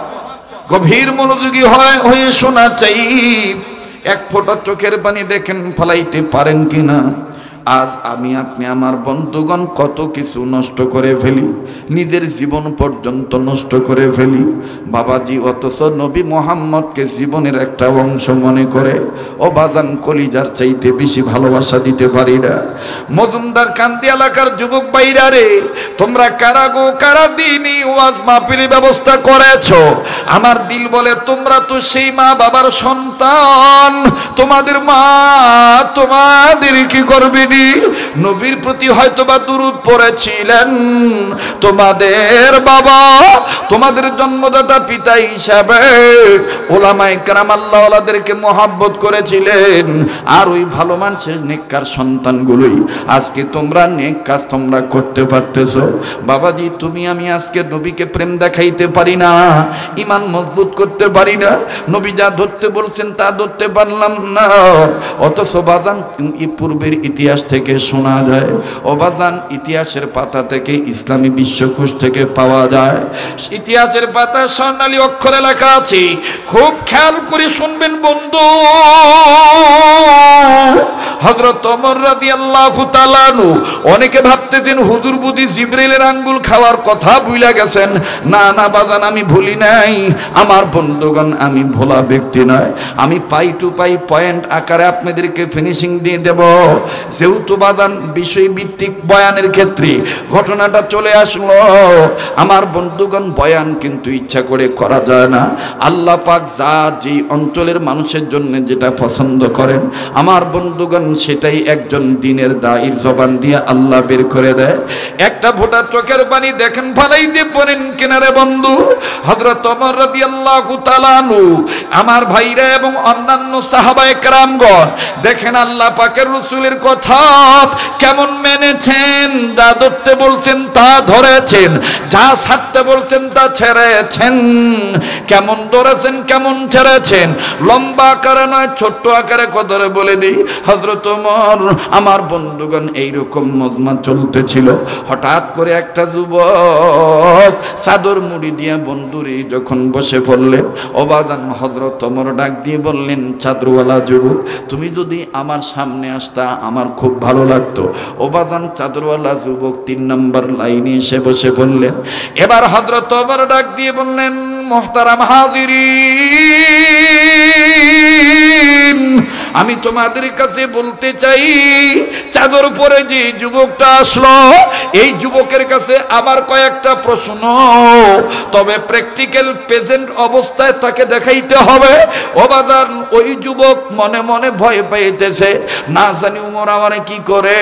[SPEAKER 1] গভীর মনোযোগী হয়ে শোনা চাই। এক ফোঁটা চোখের পানি দেখেন ফলাইতে পারেন কিনা। আজ আমি আপনি আমার বন্ধুগণ কত কিছু নষ্ট করে ফেলি, নিজের জীবন পর্যন্ত নষ্ট করে ফেলি বাবাজি, অথচ নবী মুহাম্মদকে জীবনের একটা অংশ মনে করে ও বাজান কলিজার চাইতে বেশি ভালোবাসা দিতে পারি না। মজুমদার কান্দি এলাকার যুবক ভাইরা রে, তোমরা কারা গো কারা দিনই ওয়াজ মাহফিল ব্যবস্থা করেছো? আমার দিল বলে তোমরা তো সেই মা বাবার সন্তান, তোমাদের মা তোমাদের কি করবে? নবীর প্রতি হয়তোবা দুরূদ পড়েছিলেন, তোমাদের বাবা তোমাদের জন্মদাতা পিতা হিসাবে ওলামায়ে কেরাম আল্লাহওয়ালাদেরকে মহব্বত করেছিলেন। আর ওই ভালো মানুষের নেককার সন্তানগুলোই আজকে তোমরা নেক কাজ তোমরা করতে পারতেছো। বাবাজি তুমি আমি আজকে নবীকে প্রেম দেখাইতে পারি না, ঈমান মজবুত করতে পারি না, নবী যা ধরতে বলছেন তা ধরতে পারলাম না। অথচ বাজান পূর্বের ইতিহাস থেকে শোনা যায়, অবাজান ইতিহাসের পাতা থেকে ইসলামী বিশ্বকোষ থেকে পাওয়া যায়, ইতিহাসের পাতা স্বর্ণালী অক্ষরে লেখা আছে। খুব খেয়াল করে শুনবেন বন্ধু। হযরত ওমর রাদিয়াল্লাহু তাআলা আনহু, অনেকে ভাবতেছেন হুজুর বুঝি জিবরাইলের আঙ্গুল খাওয়ার কথা ভুলে গেছেন। না না বাজান, আমি ভুলি নাই। আমার বন্ধুগণ আমি ভোলা ব্যক্তি নয়, আমি পাই টু পাই পয়েন্ট আকারে আপনাদেরকে ফিনিশিং দিয়ে দেব। যেহেতু বাজান বিষয়ভিত্তিক বয়ানের ক্ষেত্রে ঘটনাটা চলে আসলো, আমার বন্ধুগণ বয়ান কিন্তু ইচ্ছা করে করা যায় না। আল্লাহ পাক যা যে অঞ্চলের মানুষের জন্য যেটা পছন্দ করেন আমার বন্ধুগণ সেটাই একজন দ্বীনের দায়ীর জবান দিয়ে আল্লাহ বের করে দেয়। একটা ফোঁটা চোখের পানি দেখেন ফালাই দিয়ে পড়েন কিনারে বন্ধু। হযরত ওমর রাদিয়াল্লাহু তাআলা আনহু, আমার ভাইরা এবং অন্যান্য সাহাবায়ে কেরামগণ দেখেন আল্লাহ পাকের রাসূলের কথা কেমন মেনেছেন। যা ধরতে বলছেন তা ধরেছেন, যা ছাড়তে বলছেন তা ছেড়েছেন। কেমন ধরেছেন কেমন ছেড়েছেন, লম্বা আকারে নয় ছোট্ট আকারে কদরে বলে দিই। হযরত ওমর, আমার বন্ধুগণ এইরকম মজমা চলতেছিল, হঠাৎ করে একটা যুবক চাদর মুড়ি দিয়ে বন্ধুরে যখন বসে পড়লেন, অবাদান হযরত ওমর ডাক দিয়ে বললেন, চাদরওয়ালা যুবক তুমি যদি আমার সামনে আসতা আমার খুব ভালো লাগতো। ওবাদান চাদরওয়ালা যুবক 3 নম্বর লাইনে এসে বসে পড়লেন। এবার হযরত ওমর ডাক দিয়ে বললেন, মুহতারাম হাজিরিন, আমি তোমাদের কাছে বলতে চাই, চাদর পরে যে যুবকটা আসলো এই যুবকের কাছে আমার কয়েকটা প্রশ্ন, তবে প্র্যাকটিক্যাল প্রেজেন্ট অবস্থায় তাকে দেখাইতে হবে। ওবাদান ওই যুবক মনে মনে ভয় পাইতেছে, না জানি ওমর আমারে কি করে।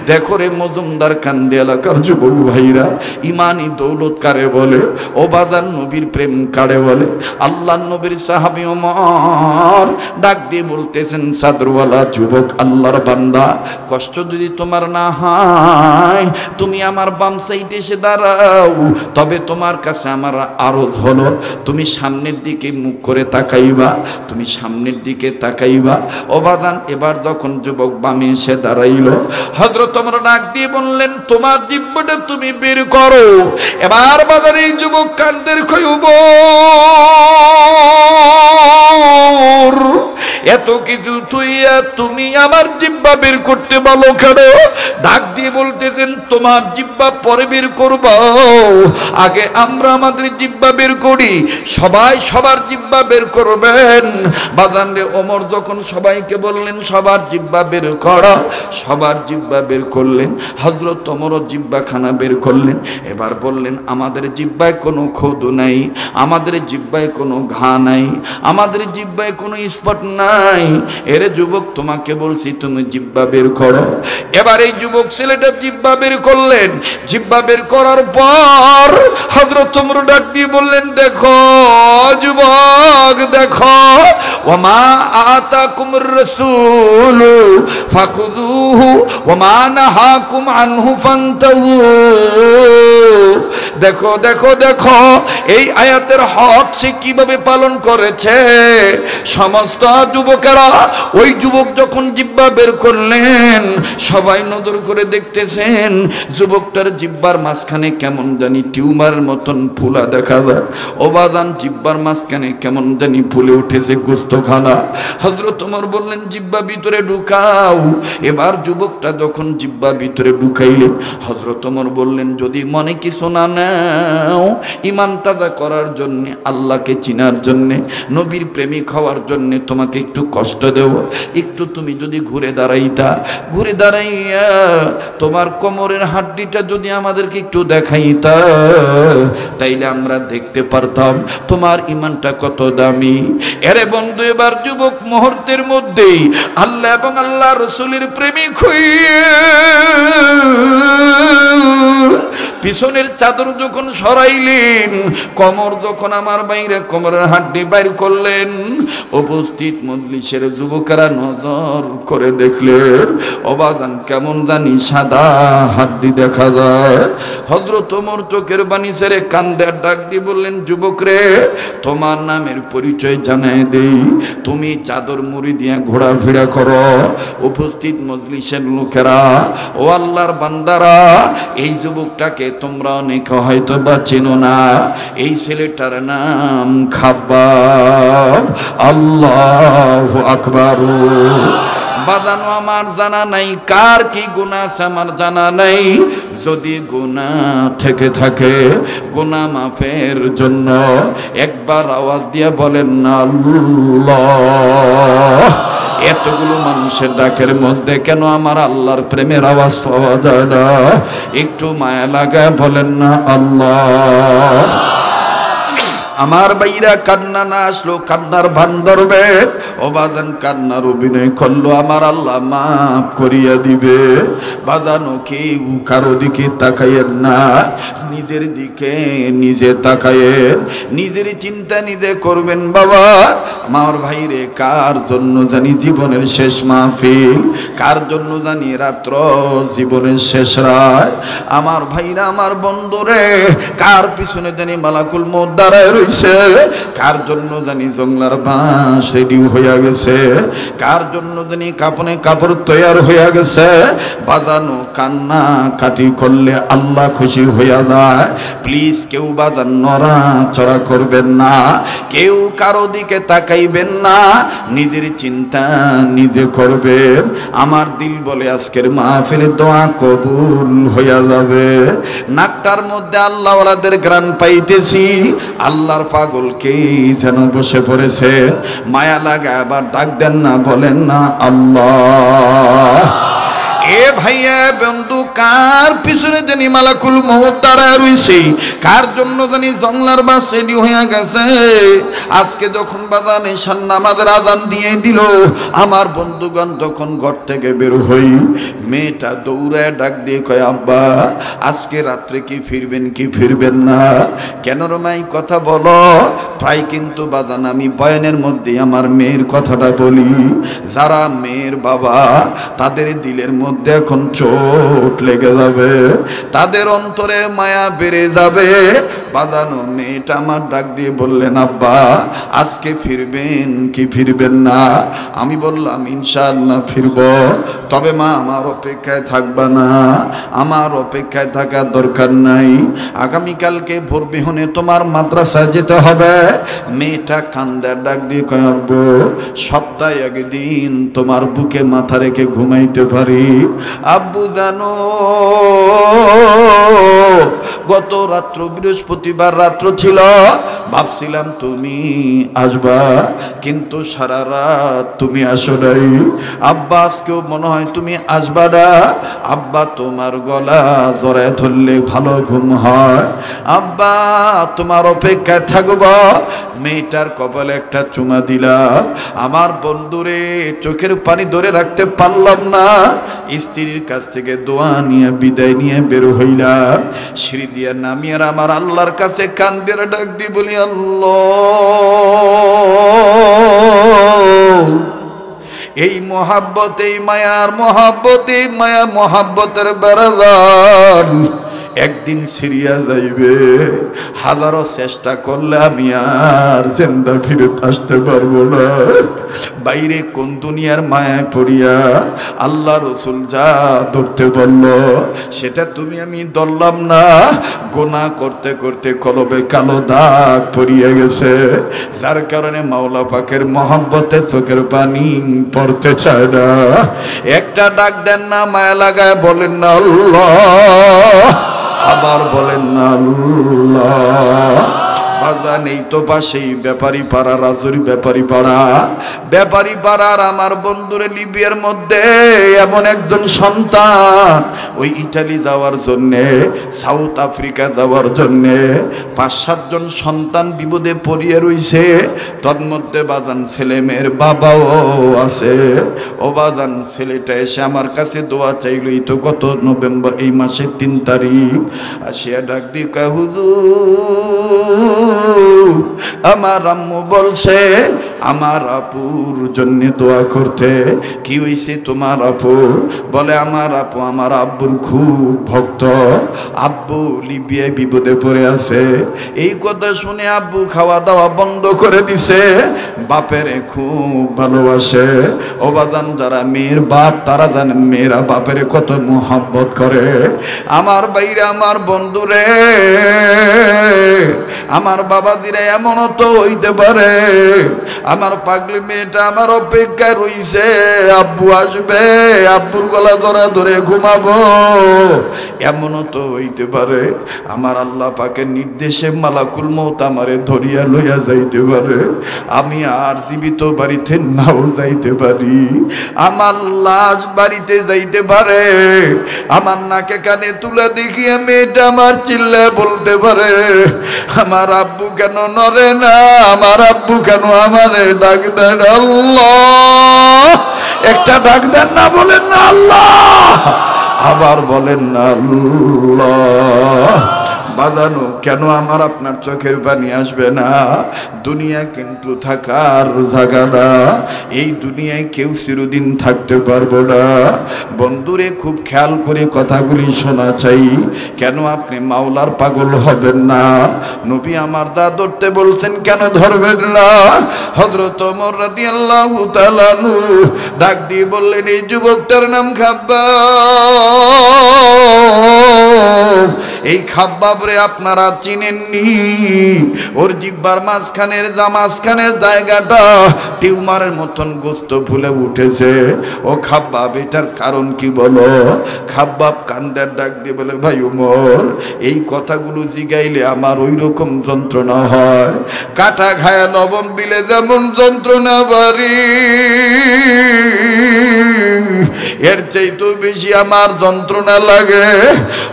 [SPEAKER 1] দেখো রে মজুমদার কান্দি এলাকার যুবক ভাইরা, ইমানি দৌলত কারে বলে, ওবাদান নবীর প্রেম কারে বলে। আল্লাহ নবীর সাহাবী ওমর ডাক দিয়ে বলতেছেন, চাদরওয়ালা যুবক আল্লাহর বান্দা, কষ্ট যদি তোমার না হয় তুমি আমার বাম সাইডে এসে দাঁড়াও, তবে তোমার কাছে আমার আরজ হলো তুমি সামনের দিকে মুখ করে তাকাইবা, তুমি সামনের দিকে তাকাইবা। ওবাদান এবার যখন যুবক বামে এসে দাঁড়াইলো, হযরত ওমর ডাক দিয়ে বললেন, তোমার জিহ্বাটা তুমি বের করো। এবার বাজারে এই যুবক কান্দের কইব, এত কিছু তুইয়া তুমি আমার জিহ্বা বের করতে বলো কেন? ডাক দিয়ে বলতেছেন, তোমার জিহ্বা পরে বের করবো, আগে আমরা আমাদের জিহ্বা বের করি। সবাই সবার জিহ্বা বের করবেন। বাজান রে, ওমর যখন সবাইকে বললেন সবার জিহ্বা বের করা, সবার জিহ্বা বের করলেন। হযরত ওমরও জিহ্বাখানা বের করলেন। এবার বললেন, আমাদের জিহ্বায় কোনো ক্ষুধু নাই, আমাদের জিহ্বায় কোনো ঘা নাই, আমাদের জিহ্বায় কোনো স্পট নাই। এরে যুবক, তোমাকে বলছি তুমি জিহ্বা বের করো। এবার এই যুবক ছেলেটা জিহ্বা বের করলেন। জিহ্বা বের করার পর হযরত ওমর ডাক দিয়ে বললেন, দেখো যুবক দেখো, ওয়া মা আতাকুমুর রাসূলু ফাখুযুহু ওয়া মা নাহাকুম আনহু ফান্তাহু। দেখো দেখো দেখো এই আয়াতের হক সে কিভাবে পালন করেছে। সমস্ত যুবকেরা, ওই যুবক যখন জিহ্বা বের করলেন সবাই নজর করে দেখতেছেন যুবকটার জিহ্বার মাঝখানে কেমন জানি টিউমার মতন ফুলা দেখা যায়। ওবাদান জিহ্বার মাঝখানে কেমন জানি ফুলে উঠেছে গোস্তখানা। হযরত ওমর বললেন জিহ্বা ভিতরে ঢুকাও। এবার যুবকটা যখন জিহ্বা ভিতরে ঢুকাইলেন হযরত ওমর বললেন যদি মনে কিছু না নাও, ঈমান তাজা করার জন্য, আল্লাহকে চিনার জন্য, নবীর প্রেমিক হওয়ার জন্য তোমাকে একটু কষ্ট দেব। একটু তুমি যদি ঘুরে দাঁড়াইতা, ঘুরে দাঁড়াইয়া তোমার কোমরের হাড্ডিটা যদি আমাদেরকে একটু দেখাইতা, তাইলে আমরা দেখতে পারতাম তোমার ঈমানটা কত দামি। এরে বন্ধু, এবার যুবক মুহূর্তের মধ্যেই আল্লাহ এবং আল্লাহ রাসূলের প্রেমিক হইয়া পিছনের চাদর যখন সরাইলেন, কোমর যখন আমার বাইরে কোমরের হাড্ডি বাইর করলেন, উপস্থিত মজলিসের যুবকেরা নজর করে দেখলেন ওবাজান কেমন জানি সাদা হাড্ডি দেখা যায়। হযরত ওমর চোখের পানি ছেড়ে কান্দে ডাক দিয়ে বললেন যুবক রে, তোমার নামের পরিচয় জানাই দেই, তুমি চাদর মুড়ি দিয়ে ঘোরাফেরা করো। উপস্থিত মজলিসের লোকেরা, ও আল্লাহর বান্দারা, এই যুবকটাকে তোমরা অনেকে হয়তো বা চেনো না। এই ছেলেটার নাম খাব্বাব। আল্লাহু আকবার। বাদানো আমার জানা নাই কার কি গুনাহ আছে আমার জানা নাই। যদি গুনাহ থেকে থাকে গুনাহ মাফের জন্য একবার আওয়াজ দিয়ে বলেন না আল্লাহ। এতগুলো মানুষের ডাকের মধ্যে কেন আমার আল্লাহর প্রেমের আওয়াজ পাওয়া যায় না? একটু মায়া লাগায় বলেন না আল্লাহ। আমার বাইরা কান্না না আসলো, কান্নার ভান ধরবে। ও বাজান কান্নার অভিনয় করলো, আমার আল্লাহ মাফ করিয়া দিবে। বাজানো কেউ কারো দিকে তাকাইয়েন না, নিজের দিকে নিজে তাকাইয়েন, নিজের চিন্তা নিজে করবেন। বাবা আমার ভাইরে, কার জন্য জানি জীবনের শেষ মাহফিল, কার জন্য জানি রাত্র জীবনের শেষ রাত। আমার ভাইরা, আমার বন্ধুরে, কার পিছনে জানি মালাকুল মউত দাঁড়ায় রইছে, কার জন্য জানি জংলার বাঁশ রেডি হইয়া গেছে, কার জন্য জানি কাপনে কাপড় তৈয়ার হইয়া গেছে। বাজানো কান্না কাটি করলে আল্লাহ খুশি হইয়া যায়। প্লিজ কেউ বাজান নড়া চড়া করবেন না, কেউ কারো দিকে তাকাইবেন না, নিজের চিন্তা নিজে করবেন। আমার দিল বলে আজকের মাহফিলের দোয়া কবুল হইয়া যাবে। নাকটার মধ্যে আল্লাহ ওয়ালাদের গ্রান পাইতেছি, আল্লাহর পাগলকে যেন বসে পড়েছে। মায়া লাগা আবার ডাক দেন না, বলেন না আল্লাহ। এ ভাইয়া বন্ধু, কার পিছনে জানি মালাকুল মউত দাঁড়ায় রইছে, কার জন্য জানি জংলার বাস রেডি হইয়া গেছে। আজকে যখন বাজান ঈশান নামাজের আজান দিয়ে দিল, আমার বন্ধুগণ তখন ঘর থেকে বের হই, মেয়েটা দৌড়ায় ডাক দিয়ে কয় আব্বা আজকে রাত্রে কি ফিরবেন কি ফিরবেন না? কেন রমাই কথা বলো? প্রায় কিন্তু বাজান আমি বয়ানের মধ্যে আমার মেয়ের কথাটা বলি। যারা মেয়ের বাবা তাদের দিলের মধ্যে এখন চোট লেগে যাবে, তাদের অন্তরে মায়া বেড়ে যাবে। বাজানো মেয়েটা আমার ডাক দিয়ে বললেন আব্বা আজকে ফিরবেন কি ফিরবেন না? আমি বললাম ইনশাআল্লাহ ফিরব। তবে মা আমার অপেক্ষায় থাকবা না, আমার অপেক্ষায় থাকার দরকার নাই। আগামীকালকে ভোর বিহনে তোমার মাদ্রাসায় যেতে হবে। মেয়েটা কান্দার ডাক দিয়ে কয় আব্বু সপ্তাহে একদিন তোমার বুকে মাথা রেখে ঘুমাইতে পারি। আব্বু জানো গত রাত্র বৃহস্পতিবার রাত্র ছিল, ভাবছিলাম তুমি আসবা, কিন্তু সারা রাত তুমি আসো নাই। আব্বা আজকেও মনে হয় তুমি আসবা না। আব্বা তোমার গলা জড়ায় ধরলে ভালো ঘুম হয়। আব্বা তোমার অপেক্ষায় থাকব। মেয়েটার কপালে একটা চুমা দিলাম। আমার বন্ধুরে চোখের পানি ধরে রাখতে পারলাম না, স্ত্রীর কাছ থেকে দোয়া নিয়ে বিদায় নিয়ে বের হইলাম। সিঁড়ি দিয়া নামিয়ে আমার আল্লাহর কাছে কান দিয়ে ডাক দি বলি আল্লাহ এই মোহাব্বত, এই মায়ার মোহাব্বত, এই মায়া মোহাব্বতের বেড়াজাল একদিন সিরিয়া যাইবে। হাজারো চেষ্টা করলে আমি আর জিন্দা ফিরত আসতে পারবো না। বাইরে কোন দুনিয়ার মায়ায় পড়িয়া আল্লাহ রসুল যা ধরতে বলল সেটা তুমি আমি ধরলাম না। গোনা করতে করতে কলবে কালো দাগ পড়িয়া গেছে, যার কারণে মাওলা পাকের মহব্বতে চোখের পানি পড়তে চায় না। একটা ডাক দেন না, মায়া লাগায় বলেন না আল্লাহ, আবার বলেন না আল্লাহ। বাজান এই তো পাশেই ব্যাপারী পাড়া, রাজুরি ব্যাপারী পাড়া, ব্যাপারী পাড়ার আমার বন্ধুরে লিবিয়ার মধ্যে এমন একজন সন্তান ওই ইটালি যাওয়ার জন্যে, সাউথ আফ্রিকা যাওয়ার জন্যে ৫-৭ জন সন্তান বিপদে পড়িয়ে রইছে। তন্মধ্যে বাজান ছেলে মেয়ের বাবাও আছে। ও বাজান ছেলেটা এসে আমার কাছে দোয়া চাইলই তো গত নভেম্বর এই মাসের ৩ তারিখ আসিয়া ডাক দি কয় হুজুর আমার আম্মু বলছে আমার আপুর জন্য দোয়া করতে। কি হইছে তোমার আপু? বলে আমার আপু আমার আব্বুর খুব ভক্ত, আব্বু লিবিয়ায় বিপদে পড়ে আছে। এই কথা শুনে আব্বু খাওয়া দাওয়া বন্ধ করে দিছে, বাপেরে খুব ভালোবাসে। ও বাজান যারা মেয়ের বাপ তারা জানেন মেয়েরা বাপেরে কত মোহাব্বত করে। আমার বাইরে আমার বন্ধুরে, আমার বাবাজিরা এমনও তো হইতে পারে আমার পাগলি মেয়েটা আমার অপেক্ষায় রইছে, আব্বু আসবে, আব্বুর গলা ধরা ধরে ঘুমাবো। এমনও তো হইতে পারে আমার আল্লাহ পাকের নির্দেশে মালাকুল মউত আমারে ধরিয়া লইয়া যাইতে পারে, আমি আর জীবিত বাড়িতে নাও যাইতে পারি, আমার লাশ বাড়িতে যাইতে পারে। আমার নাকে কানে তুলে দেখিয়ে মেয়েটা আমার চিল্লা বলতে পারে আমার আব্বু কেন নরে না, আমার আব্বু কেন আমারে ডাক দেন আল্লাহ। একটা ডাক দেন না, বলেন না আল্লাহ, আবার বলেন না আল্লাহ। বাজানো কেন আমার আপনার চোখের পানি আসবে না? দুনিয়া কিন্তু থাকার জায়গা না, এই দুনিয়ায় কেউ চিরদিন থাকতে পারবো না। বন্ধুরে খুব খেয়াল করে কথাগুলি শোনা চাই, কেন আপনি মাওলার পাগল হবেন না? নবী আমার যা ধরতে বলছেন কেন ধরবেন না? হযরত ওমর রাদিয়াল্লাহু তাআলা আনহু ডাক দিয়ে বললেন এই যুবকটার নাম খাব্বাব। এই খাব্বাবরে আপনারা চিনেননি, ওর জিহ্বার মাঝখানের জায়গাটা টিউমারের মতন গোস্ত ফুলে উঠেছে। ও খাব্বাব এটার কারণ কি বলো? খাব্বাব কান্দার ডাক দিয়ে বলে ভাই ওমর এই কথাগুলো জিগাইলে আমার ওই রকম যন্ত্রণা হয়, কাটা খায়া লবণ দিলে যেমন যন্ত্রণা বাড়ি এর চাইতে বেশি আমার যন্ত্রণা লাগে।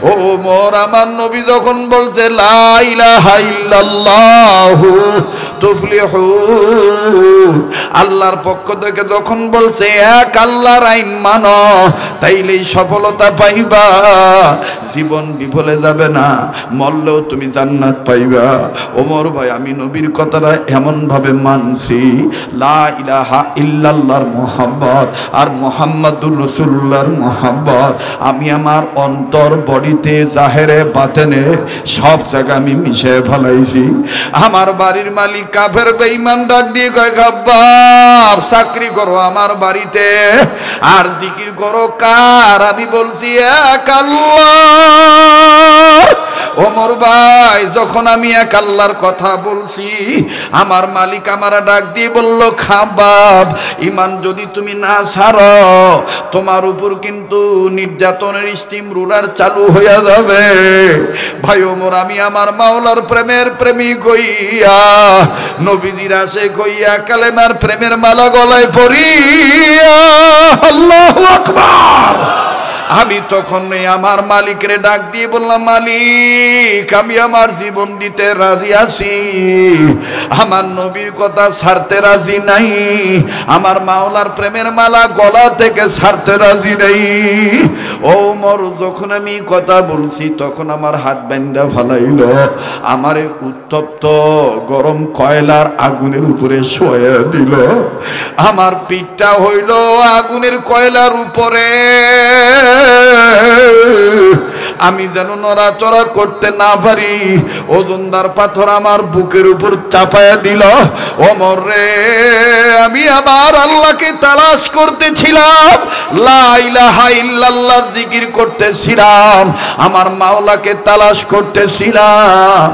[SPEAKER 1] ও ওমর আমার নবী যখন বলছে লা ইলাহা ইল্লাল্লাহু তুফলিহুন, আল্লাহর পক্ষ থেকে যখন বলছে এক আল্লাহর আইন মানো তাইলেই সফলতা পাইবা, জীবন বিফলে যাবে না, মরলেও তুমি জান্নাত পাইবা। ওমর ভাই আমি নবীর কথাটা এমন ভাবে মানছি, লা ইলাহা ইল্লাল্লাহর মুহাব্বত আর মুহাম্মাদুর রাসূলুল্লাহর মুহাব্বত আমি আমার অন্তর বডিতে জাহেরে বাতেনে সব জায়গা আমি মিশে ফেলাইছি। আমার বাড়ির মালিক কাফের বেঈমান ডাক দিয়ে কয় খাব্বাব চাকরি করো আমার বাড়িতে আর জিকির করো কার? আমি বলছি এক আল্লাহ। ওমর ভাই যখন আমি এক আল্লাহর কথা বলছি আমার মালিক আমার ডাক দিয়ে বলল খাব্বাব ঈমান যদি তুমি না ছাড়ো তোমার উপর কিন্তু নির্যাতনের স্টিম রুলার চালু হয়ে যাবে। ভাই ওমর আমি আমার মাওলার প্রেমের প্রেমিক হইয়া নবীজির আশিক হইয়া কালেমার প্রেমের মালা গলায় পরিয়া আল্লাহু আকবার আমি তখন আমার মালিকরে ডাক দিয়ে বললাম, মালিক আমি আমার জীবন দিতে রাজি আছি, আমার নবীর কথা ছাড়তে রাজি নাই, আমার মাওলার প্রেমের মালা গলা থেকে ছাড়তে রাজি নাই। ও ওমর, যখন আমি কথা বলছি তখন আমার হাত বান্ধা ফালাইল, আমারে উত্তপ্ত গরম কয়লার আগুনের উপরে শোয়া দিল, আমার পিঠটা হইল আগুনের কয়লার উপরে, আমি যেন নড়াচড়া করতে না পারি, ওজনদার পাথর আমার বুকের উপর চাপায়া দিল। ওমর রে, আমি আমার আল্লাহকে তালাশ করতেছিলাম, লা ইলাহা ইল্লাল্লাহ জিকির করতেছিলাম, আমার মাওলাকে তালাশ করতেছিলাম।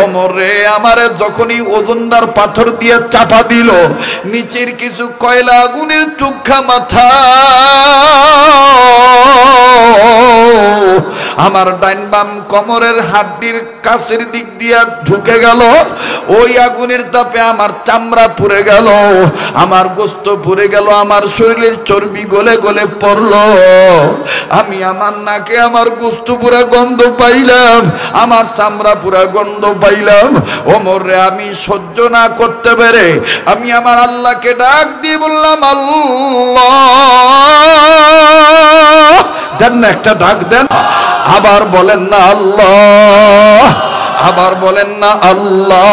[SPEAKER 1] ওমর রে, আমারে যখনই ওজনদার পাথর দিয়ে চাপা দিল, নিচের কিছু কয়লা আগুনের চুক্ষা মাথা আমার ডাইন বাম কোমরের হাড্ডির কাছের দিক দিয়া ঢুকে গেল, ওই আগুনের তাপে আমার চামড়া পুড়ে গেল, আমার গোস্ত পুড়ে গেল, আমার শরীরের চর্বি গলে গলে পড়ল, আমি আমার নাকে আমার গোস্ত পুরা গন্ধ পাইলাম, আমার চামড়া পুরা গন্ধ পাইলাম। ওমর রে, আমি সহ্য না করতে পেরে আমি আমার আল্লাহকে ডাক দিয়ে বললাম, আল্লাহ, দেন না একটা ডাক দেন, আবার বলেন না আল্লাহ, আবার বলেন না আল্লাহ।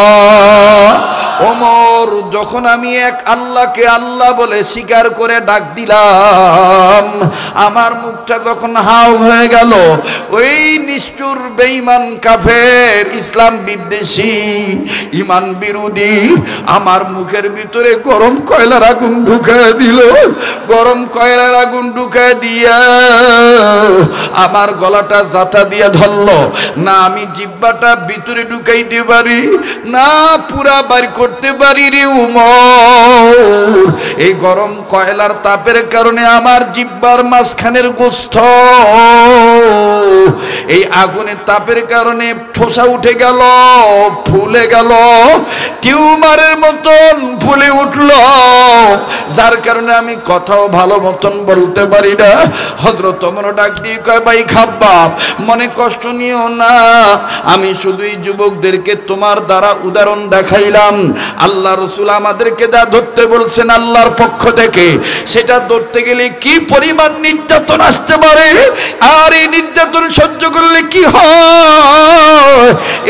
[SPEAKER 1] ওমর, যখন আমি এক আল্লাহকে আল্লাহ বলে স্বীকার করে ডাক দিলাম, আমার মুখটা যখন হাও হয়ে গেল, ওই নিষ্ঠুর বেঈমান কাফের ইসলাম বিদ্বেষী ঈমান বিরোধী আমার মুখের ভিতরে গরম কয়লার আগুন ঢুকায় দিল, গরম কয়লার আগুন ঢুকায় দিয়া আমার গলাটা জাতা দিয়ে ধরলো, না আমি জিহ্বাটা ভিতরে ঢুকাইতে পারি, না পুরা বাইর করতে পারি রে উমর। এই গরম কয়লার তাপের কারণে আমার জিহ্বার মাঝখানের গোস্ত এই আগুনের তাপের কারণে ঠোসা উঠে গেল, ফুলে গেল, টিউমারের মতন ফুলে উঠল, যার কারণে আমি কথাও ভালো মতন বলতে পারি না। হযরত ওমর ডাক দিয়ে কয়, ভাই খাব্বাব, মনে কষ্ট নিও না, আমি শুধু এই যুবকদেরকে তোমার দ্বারা উদাহরণ দেখাইলাম, আল্লাহ রাসূল আমাদেরকে যা ধরতে বলছেন আল্লাহর পক্ষ থেকে, সেটা ধরতে গেলে কি পরিমাণ নির্যাতন আসতে পারে, আর এই নির্যাতন সহ্য করলে কি হয়,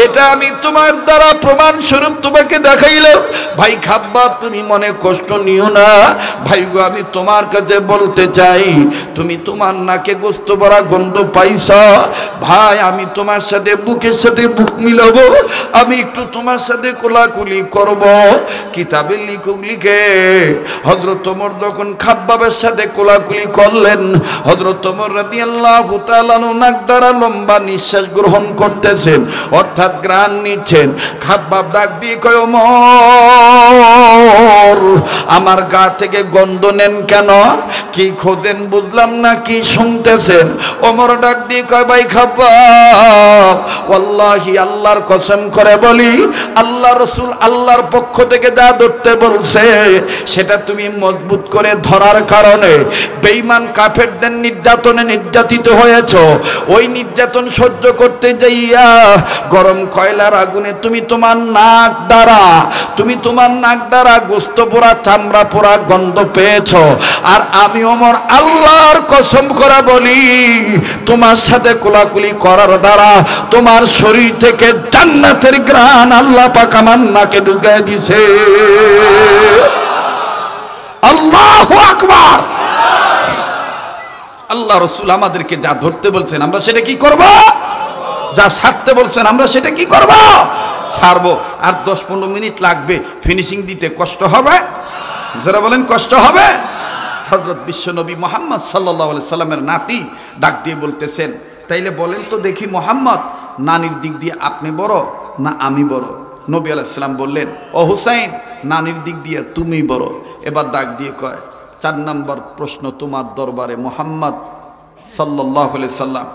[SPEAKER 1] এটা আমি তোমার দ্বারা প্রমাণ স্বরূপ তোমাকে দেখাইলাম। ভাই খাব্বাব, তুমি মনে কষ্ট নিও না, ভাই গো, আমি তোমার কাছে বলতে চাই, তুমি তোমার নাকে গোস্ত ভরা গন্ধ পাইছ, ভাই আমি তোমার সাথে বুকের সাথে বুক মিলাবো, আমি একটু তোমার সাথে কোলাকুলি করব। কিতাবে লিখে হযরত ওমর যখন খাব্বাবের সাথে কোলাকুলি করলেন, হযরত ওমর রাদিয়াল্লাহু তাআলা নাক দ্বারা লম্বা নিঃশ্বাস গ্রহণ করতেছেন, অর্থাৎ ঘ্রাণ নিচ্ছেন। খাব্বাব ডাক দিয়ে কয়, ওমর, আমার গা থেকে গন্ধ নেন কেন, কি খোঁজেন বুঝলাম না, কি শুনতেছেন? ওমর ডাক দিয়ে কয়, ভাই খাব্বাব, ওয়াল্লাহি আল্লাহর কসম করে বলি, আল্লাহ রাসূল আল্লাহর পক্ষ থেকে যা ধরতে বলছে সেটা তুমি মজবুত করে ধরার কারণে বেঈমান কাফেরদের নির্যাতনে নির্যাতিত হয়েছো, ওই নির্যাতন সহ্য করতে যাইয়া গরম কয়লার আগুনে তুমি তোমার নাক দ্বারা গোস্ত পোড়া চামড়া পোড়া গন্ধ পেয়েছো, আর আমি ওমর আল্লাহর কসম করে বলি, তোমার সাথে কোলাকুলি করার দ্বারা তোমার শরীর থেকে জান্নাতের ঘ্রাণ আল্লাহ পাক আমার নাকে ঢুকিয়ে দিছে। আল্লাহু আকবার। আল্লাহ রাসূল আমাদেরকে যা ধরতে বলছেন আমরা সেটা কি করব, যা ছাড়তে বলছেন আমরা সেটা কি করব, ছাড়বো। আর 10-15 মিনিট লাগবে ফিনিশিং দিতে, কষ্ট হবে? যারা বলেন কষ্ট হবে? হযরত বিশ্বনবী মুহাম্মদ সাল্লাল্লাহু আলাইহি সাল্লামের নাতি ডাক দিয়ে বলতেছেন, তাইলে বলেন তো দেখি মুহাম্মদ, নানির দিক দিয়ে আপনি বড় না আমি বড়? নবী আলাইহিস সালাম বললেন, ও হুসাইন, নানির দিক দিয়ে তুমি বড়। এবার ডাক দিয়ে কয়, 4 নম্বর প্রশ্ন তোমার দরবারে মুহাম্মদ সাল্লাল্লাহু আলাইহি সাল্লাম,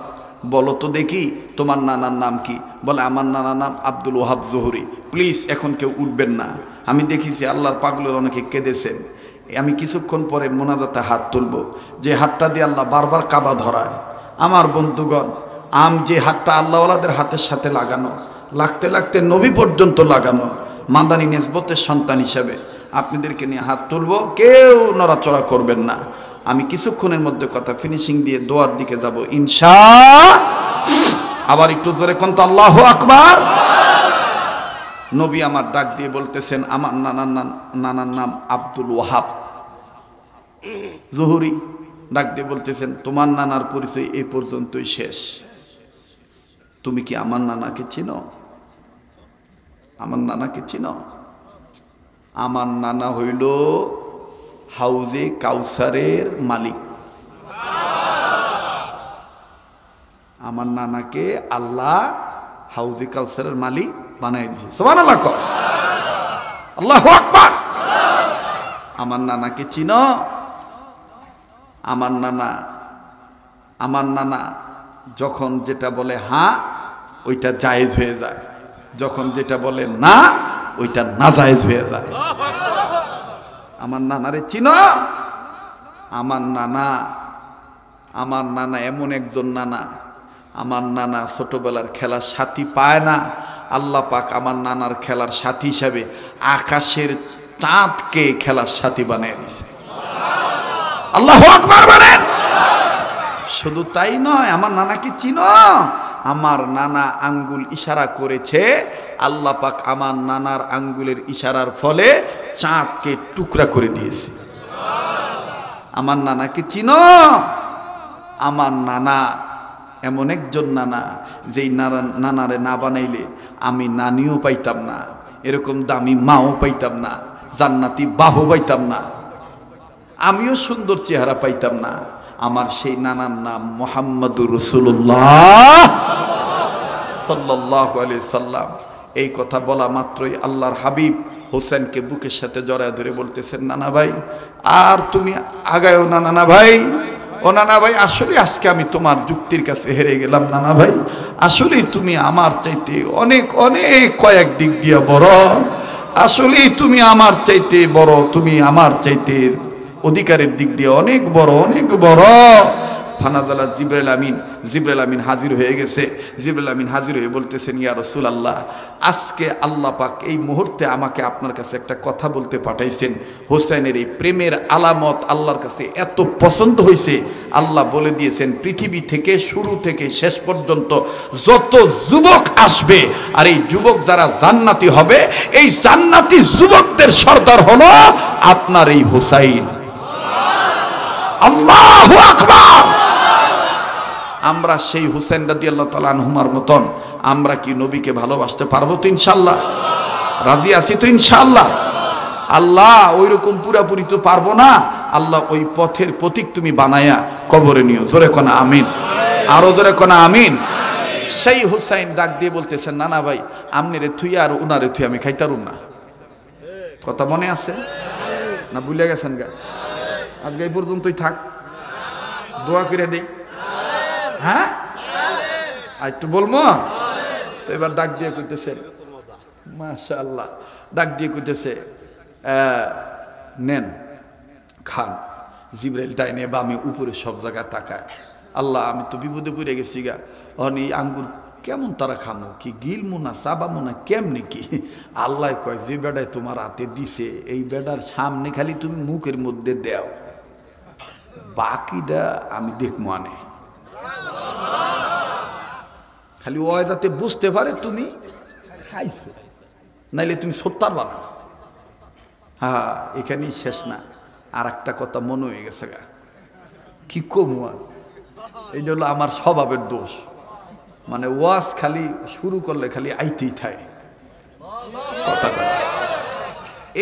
[SPEAKER 1] বলো তো দেখি তোমার নানার নাম কি? বলে, আমার নানার নাম আব্দুল ওয়াহাব জোহরি। প্লিজ এখন কেউ উঠবেন না, আমি দেখেছি আল্লাহর পাগলের অনেকে কেঁদেছেন। আমি কিছুক্ষণ পরে মোনাজাতে হাত তুলব, যে হাতটা দিয়ে আল্লাহ বারবার কাবা ধরায়, আমার বন্ধুগণ, আম যে হাতটা আল্লাহওয়ালাদের হাতের সাথে লাগানো, লাগতে লাগতে নবী পর্যন্ত লাগানো, মাদানী নেসবতের সন্তান হিসাবে আপনাদেরকে নিয়ে হাত তুলব, কেউ নড়াচড়া করবেন না। আমি কিছুক্ষণের মধ্যে কথা ফিনিশিং দিয়ে দোয়ার দিকে যাব ইনশাআল্লাহ। আবার একটু জোরে কোন তো আল্লাহু আকবার। নবী আমার ডাক দিয়ে বলতেছেন, আমার নানার নাম আব্দুল ওয়াহাব জহুরি। ডাক দিয়ে বলতেছেন, তোমার নানার পরিচয় এই পর্যন্তই শেষ। তুমি কি আমার নানাকে চিনো? আমার নানাকে চিনো? আমার নানা হইল হাউজে কাউসারের মালিক। আমার নানাকে আল্লাহ হাউজে কাউসারের মালিক বানাই দিয়েছে। সুবহানাল্লাহ, আল্লাহু আকবার। আমার নানাকে চিনো? আমার নানা যখন যেটা বলে হ্যাঁ, ওইটা জায়েজ হয়ে যায়, যখন যেটা বলে না, ওইটা নাজায়েজ হয়ে যায়। আমার নানারে চিনো? আমার নানা এমন একজন নানা, আমার নানা ছোটবেলার খেলার সাথী পায় না, আল্লাহ পাক আমার নানার খেলার সাথী হিসাবে আকাশের চাঁদকে খেলার সাথী বানিয়ে দিয়েছে। আল্লাহু আকবার বলেন। শুধু তাই নয়, আমার নানাকে চিনো? আমার নানা আঙ্গুল ইশারা করেছে, আল্লাহ পাক আমার নানার আঙ্গুলের ইশারার ফলে চাঁদকে টুকরা করে দিয়েছে। আমার নানাকে চিনো? আমার নানা এমন একজন নানা, যেই নানারে না বানাইলে আমি নানিও পাইতাম না, এরকম দামি মাও পাইতাম না, জান্নাতি বাহু পাইতাম না, আমিও সুন্দর চেহারা পাইতাম না। আমার সেই নানার নাম মুহাম্মাদুর রাসূলুল্লাহ সাল্লাল্লাহু আলাইহি সাল্লাম। এই কথা বলা মাত্রই আল্লাহর হাবিব হোসেনকে বুকের সাথে জড়ায় ধরে বলতেছেন, নানা ভাই আর তুমি আগায়ও না নানা ভাই। ও নানা ভাই, আসলে আজকে আমি তোমার যুক্তির কাছে হেরে গেলাম নানা ভাই। আসলেই তুমি আমার চাইতে অনেক অনেক কয়েক দিক দিয়ে বড়। আসলেই তুমি আমার চাইতে বড়, তুমি আমার চাইতে অধিকারের দিক দিয়ে অনেক বড়, অনেক বড়। ফানাজালা জিবরাইল আমিন হাজির হয়ে গেছে। জিবরাইল আমিন হাজির হয়ে বলতেছেন, ইয়া রাসূলুল্লাহ, আজকে আল্লাহ পাক এই মুহূর্তে আমাকে আপনার কাছে একটা কথা বলতে পাঠাইছেন। হোসেনের এই প্রেমের আলামত আল্লাহর কাছে এত পছন্দ হয়েছে, আল্লাহ বলে দিয়েছেন পৃথিবী থেকে শুরু থেকে শেষ পর্যন্ত যত যুবক আসবে, আর এই যুবক যারা জান্নাতি হবে, এই জান্নাতি যুবকদের সর্দার হলো আপনার এই হুসাইন। আল্লাহু আকবার। আমরা সেই হুসেন রাদিয়াল্লাহু তাআলা আনহুমার মতন আমরা কি নবীকে ভালোবাসতে পারবো তো ইনশাআল্লাহ? রাজি আছি তো ইনশাআল্লাহ? আল্লাহ ওইরকম পুরাপুরি তো পারবো না, আল্লাহ ওই পথের প্রতীক তুমি বানায়া কবরে নিও। জোরে কোনা আমিন, আরো জোরে কোনা আমিন। সেই হুসাইন ডাক দিয়ে বলতেছেন, নানা ভাই আমনেরে থুই আর উনারে থুই আমি খাইতারুম না। কথা মনে আছে না ভুলে গেছেন গা? আজকে এই পর্যন্তই থাক, দোয়া করে দেই। হ্যাঁ, আর একটু বলবো তো। এবার ডাক দিয়ে কইতেছে, মাশাআল্লাহ, ডাক দিয়ে কইতেছে, নেন খান। জিবরাইল ডাইনে বামে উপরে সব জায়গায় তাকায়। আল্লাহ আমি তো বিপদে পড়ে গেছি গা, অনি আঙ্গুর কেমন তারা খামো, কি গিলমু না চাবামো না কেমনি কি? আল্লাহ কয়, যে বেড়ায় তোমার হাতে দিছে এই বেড়ার সামনে খালি তুমি মুখের মধ্যে দেও, বাকিটা আমি দেখবো আনে। খালি ও যাতে বুঝতে পারে তুমি খাইছো, নাইলে তুমি সত্যার বানা। হ্যাঁ, এখানেই শেষ না, আর একটা কথা মনে হয়ে গেছে গা, কি কমু আর। এইটা হলো আমার স্বভাবের দোষ, মানে ওয়াজ খালি শুরু করলে খালি আইতেই থাকে কথা।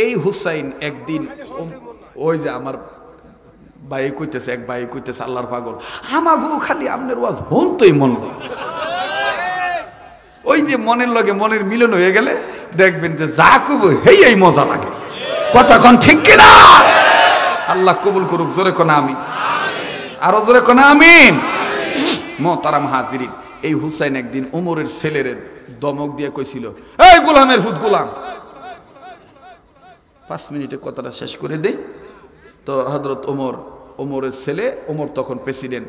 [SPEAKER 1] এই হুসাইন একদিন ওই যে আমার ভাই কইতেছে, এক ভাই কইতেছে, আল্লাহর পাগল আমাগো খালি আপনার ওয়াজ হনতই মন। ওই যে মনের লগে মনের মিলন হয়ে গেলে দেখবেন যে যা কইব হেই এই মজা লাগে। কথা কোন ঠিক কিনা? আল্লাহ কবুল করুক। জোরে কোন আমিন, আরো জোরে কোন আমিন। মোহতারাম হাজিরিন, এই হুসাইন একদিন ওমরের ছেলের দমক দিয়ে কইছিল, এই গোলামের ফুট গোলাম। 5 মিনিটে কথাটা শেষ করে দেই তো। হযরত ওমরের ছেলে, ওমর তখন প্রেসিডেন্ট,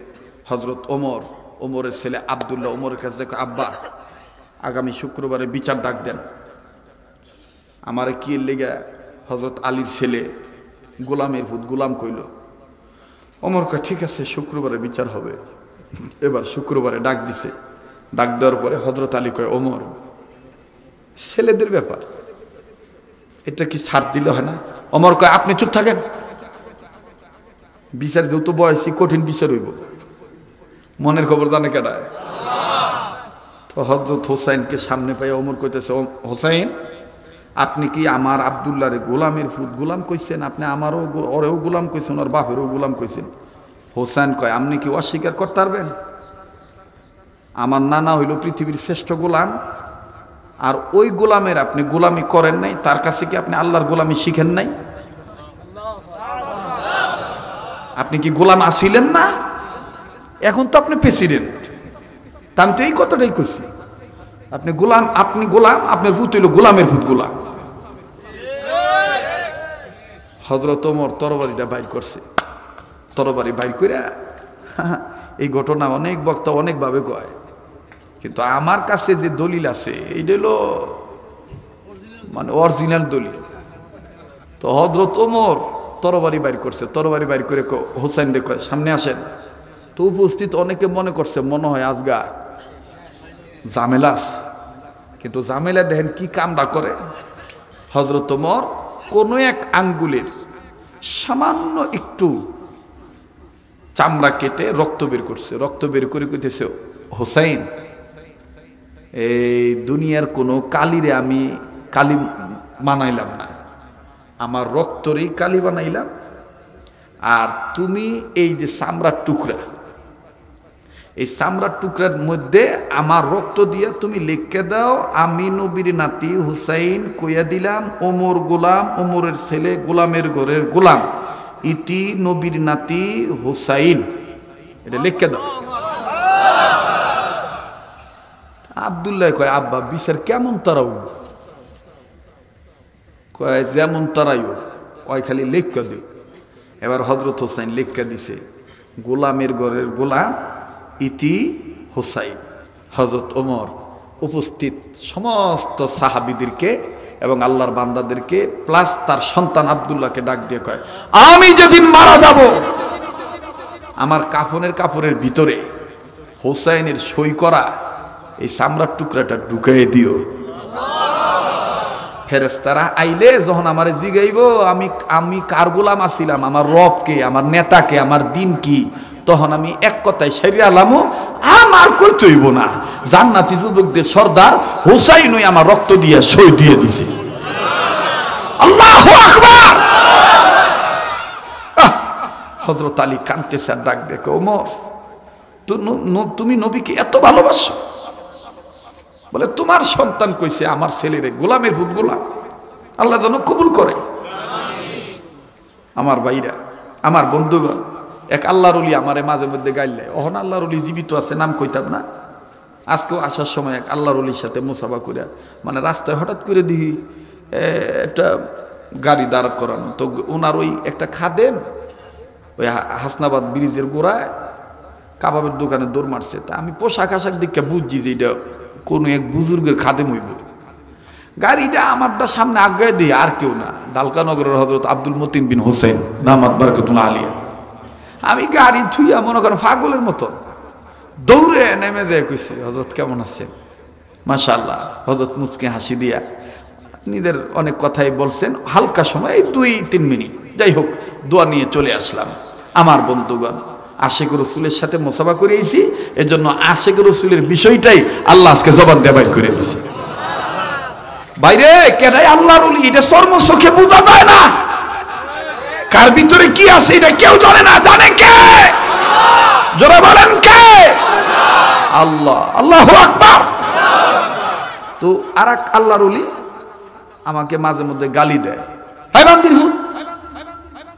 [SPEAKER 1] হযরত ওমর ওমরের ছেলে আব্দুল্লাহ ওমরের কাছে কয়, আব্বা আগামী শুক্রবারে বিচার ডাক দেন। আমারে কি লেগে হযরত আলীর ছেলে গোলামের ভূত গোলাম কইল। ওমর কয়, ঠিক আছে শুক্রবারে বিচার হবে। এবার শুক্রবারে ডাক দিছে। ডাক দেওয়ার পরে হযরত আলী কয়, ওমর ছেলেদের ব্যাপার, এটা কি ছাড় দিলে হয় না? ওমর কয়, আপনি চুপ থাকেন, বিচার যেহেতু বয়সী কঠিন বিচার হইব, মনের খবর জানে কেডায়। তো হযরত হোসাইনকে সামনে পাই ওমর কইতেছে, হোসাইন আপনি কি আমার আব্দুল্লাহর গোলামের ফুট গোলাম কইছেন? আপনি আমারও ওরেও গোলাম কইছেন, ওর বাপেরও গোলাম কইছেন। হোসাইন কয়, আপনি কি অস্বীকার করতে পারবেন? আমার নানা হইল পৃথিবীর শ্রেষ্ঠ গোলাম, আর ওই গোলামের আপনি গোলামি করেন নাই, তার কাছে কি আপনি আল্লাহর গোলামি শিখেন নাই? আপনি কি গোলাম আছিলেন না? এখন তো আপনি প্রেসিডেন্ট। তা আমি তো এই কথাটাই করছি, আপনি গোলাম, আপনি গোলাম, আপনার ভূত হইল গোলামের ভূত গোলাম। হযরত ওমর তরবারিটা বাইর করছে। তরবারি বাইর কইরা এই ঘটনা অনেক বক্তা অনেকভাবে কয়, কিন্তু আমার কাছে যে দলিল আছে এইটা হলো মানে অরিজিনাল দলিল। তো হযরত ওমর তরবারি বাইর করছে। তরবারি বাইর করে হোসেন রে কয়, সামনে আসেন। তো উপস্থিত অনেকে মনে করছে মনে হয় আজগা ঝামেলা আছে, কিন্তু ঝামেলা দেখেন কি কামটা করে। হযরত ওমর কোন এক আঙ্গুলের সামান্য একটু চামড়া কেটে রক্ত বের করছে। রক্ত বের করে কইতেছে, হোসাইন এই দুনিয়ার কোনো কালিরে আমি কালি বানাইলাম না, আমার রক্তরই কালি বানাইলাম। আর তুমি এই যে চামড়ার টুকরা, এই চামড়ার টুকরার মধ্যে আমার রক্ত দিয়ে তুমি লিখে দাও, আমি নবীর নাতি হুসাইন কইয়া দিলাম, ওমর গোলাম, ওমরের ছেলে গোলামের ঘরের গোলাম, ইতি নবীর নাতি হুসাইন, এটা লিখে দাও। আব্দুল্লাহ কয়, আব্বা বিচার কেমন তারাও? কয় যেমন তারাইও, ওই খালি লেখা দিও। এবার হযরত হোসাইন লেখা দিছে, গোলামের ঘরের গোলাম ইতি হোসাইন। হযরত ওমর উপস্থিত সমস্ত সাহাবীদেরকে এবং আল্লাহর বান্দাদেরকে প্লাস তার সন্তান আব্দুল্লাহকে ডাক দিয়ে কয়, আমি যেদিন মারা যাব আমার কাফনের কাপড়ের ভিতরে হোসাইনের সই করা এই চামড়ার টুকরাটা ঢুকাই দিও। ফেরেশতারা আইলে যখন আমারে জিগাইব আমি কার গোলাম আছিলাম, আমার রবকে, আমার নেতাকে, আমার দিন কি, তখন আমি এক কথায় সেরে আলামো, আমার কইতে হইব না, জান্নাতি যুবকদের সর্দার হোসাইনই আমার রক্ত দিয়ে সই দিয়ে দিছে। আল্লাহু আকবার। হযরত আলী কাঁদতেছে আর ডাক দেখো, ওমর তুমি নবীকে এত ভালোবাসো? বলে তোমার সন্তান কইছে আমার ছেলেরে গোলামের ভূত গোলাম, আল্লাহ যেন কবুল করে। আমার ভাইরা, আমার বন্ধুগণ, এক আল্লাহর ওলি আমারে মাঝে মধ্যে গাইলে, অহন আল্লাহর ওলি জীবিত আছে, নাম কইতাম না। আজকেও আসার সময় এক আল্লাহর ওলির সাথে মুসাফা করে, মানে রাস্তায় হঠাৎ করে দেখি একটা গাড়ি দাঁড় করানো, তো ওনার ওই একটা খাদেম ওই হাসনাবাদ ব্রিজের গোড়ায় কাবাবের দোকানে দৌড় মারছে। তা আমি পোশাক আশাক দিকে বুঝছি যে এটা কোনো এক বুজুর্গের খাদেম হইব। গাড়িটা আমারটা সামনে আগে দিয়ে, আর কেউ না, ডালকানগরের হযরত আব্দুল মতিন বিন হোসেন দামাত বারাকাতুল্লাহ আলিয়া। আমি গাড়ি থুইয়া মনে করেন পাগলের মতো দৌড়ে নেমে যায়, কইছে হযরত কেমন আছেন? মাশাআল্লাহ। হযরত মুচকি হাসি দিয়া নিজের অনেক কথাই বলছেন, হালকা সময় 2-3 মিনিট, যাই হোক দোয়া নিয়ে চলে আসলাম। আমার বন্ধুগণ, আশিক রাসূলের সাথে মুসাফা করে আইছি, এজন্য আশিক রাসূলের বিষয়টাই আল্লাহ আজকে জবান দিয়ে বাইর করে দিয়েছে। বাইরে কেডাই আল্লাহর ওলি এটা চর্ম চোখে বোঝা যায় না, কার ভিতরে কি আছে এটা কেউ জানে না। জানে কে? জোরে বলেন কে? আল্লাহ। আল্লাহু আকবার। তো আরেক আল্লাহর ওলি আমাকে মাঝে মধ্যে গালি দেয়, হাই বান্দির ভূত।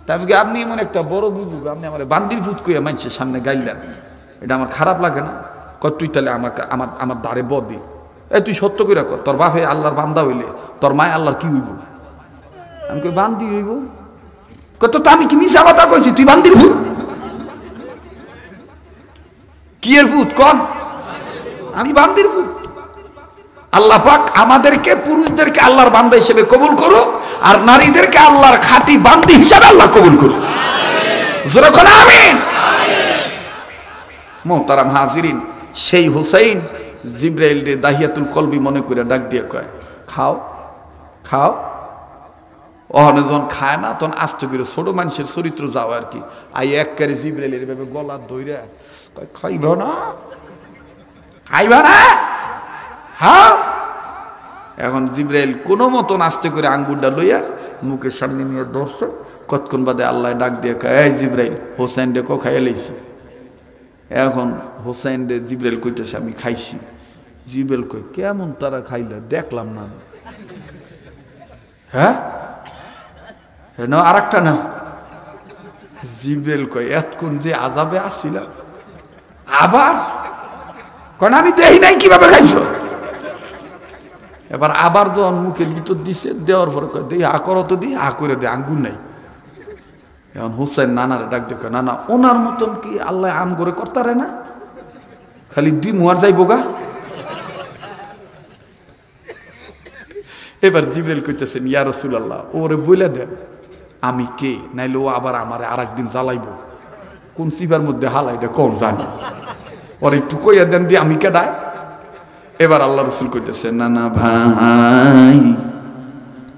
[SPEAKER 1] তা আমি আপনি এমন একটা বড় বুজুর্গ, আপনি আমার বান্দির ভূত কইয়া মানুষের সামনে গাইলেন, এটা আমার খারাপ লাগে না? কত তুই তাহলে আমার দ্বারে বদি, এই তুই সত্য কইরা কর, তোর বাপে আল্লাহর বান্দা হইলে তোর মায় আল্লাহর কি হইব? আমি কই বান্দি হইব। কত তা আমি কি মিছা কথা কইছি? তুই বান্দির ভূত? কি
[SPEAKER 2] কি এর ভূত কোন? আমি বান্দির ভূত। আল্লাহ পাক আমাদেরকে পুরুষদেরকে আল্লাহর বান্দা হিসেবে কবুল করুক, আর নারীদেরকে আল্লাহর খাঁটি বান্দি হিসেবে আল্লাহ কবুল করুক। জোরে কোন আমিন। মোহতারাম হাজিরিন, সেই হুসাইন জিব্রাইল রে দাহিয়াতুল কলবি মনে করে ডাক দিয়ে কয়, খাও খাও। ওখানে যখন খায় না তখন আস্তে করে ছোট মানুষের চরিত্র যাও আর কি। আই একবারে জিব্রাইলের এভাবে গলা ধইরা কয়, খাইব না খাইবা না, হ্যাঁ। এখন জিব্রাইল কোনো মতন আস্তে করে আঙ্গুরটা লইয়া মুখের সামনে নিয়ে ধরছে। কতক্ষণ বাদে আল্লাহ ডাক দিয়ে কয়, এই জিব্রাইল, হোসেন রে কো খাইয়া লইছি। এখন হোসেন রে জিব্রাইল কইতেছে, আমি খাইছি। জিব্রাইল কই, কেমন তারা খাইলে দেখলাম না। হ্যাঁ না আর একটা না। জিব্রাইল কয়, এতক্ষণ যে আযাবে আসছিলাম আবার কারণ আমি দেখি নাই কিভাবে খাইছো। এবার আবার যখন মুখের ভিতর দিছে, দেওয়ার পরে কয়, দেখি হা করো তো, দিই হা করে দে, আঙ্গুর নাই। এখন হুসাইন নানারে ডাক দেখো, নানা ওনার মতন কি আল্লাহ আম করে করতারে না, খালি দি মুয়ার যাইব গা। এবার জিবরাইল কইতেছেন, ইয়া রাসূলুল্লাহ, ওরে বইলা দেন আমি কে, নাইলে ও আবার আমারে আর একদিন জ্বালাইব। কোন সিবার মধ্যে হালাইটা কোন জানি, ওর একটু কইয়া দেন দি আমি কেডায়। এবার আল্লাহ রাসূল কইতেছেন, না না ভাই,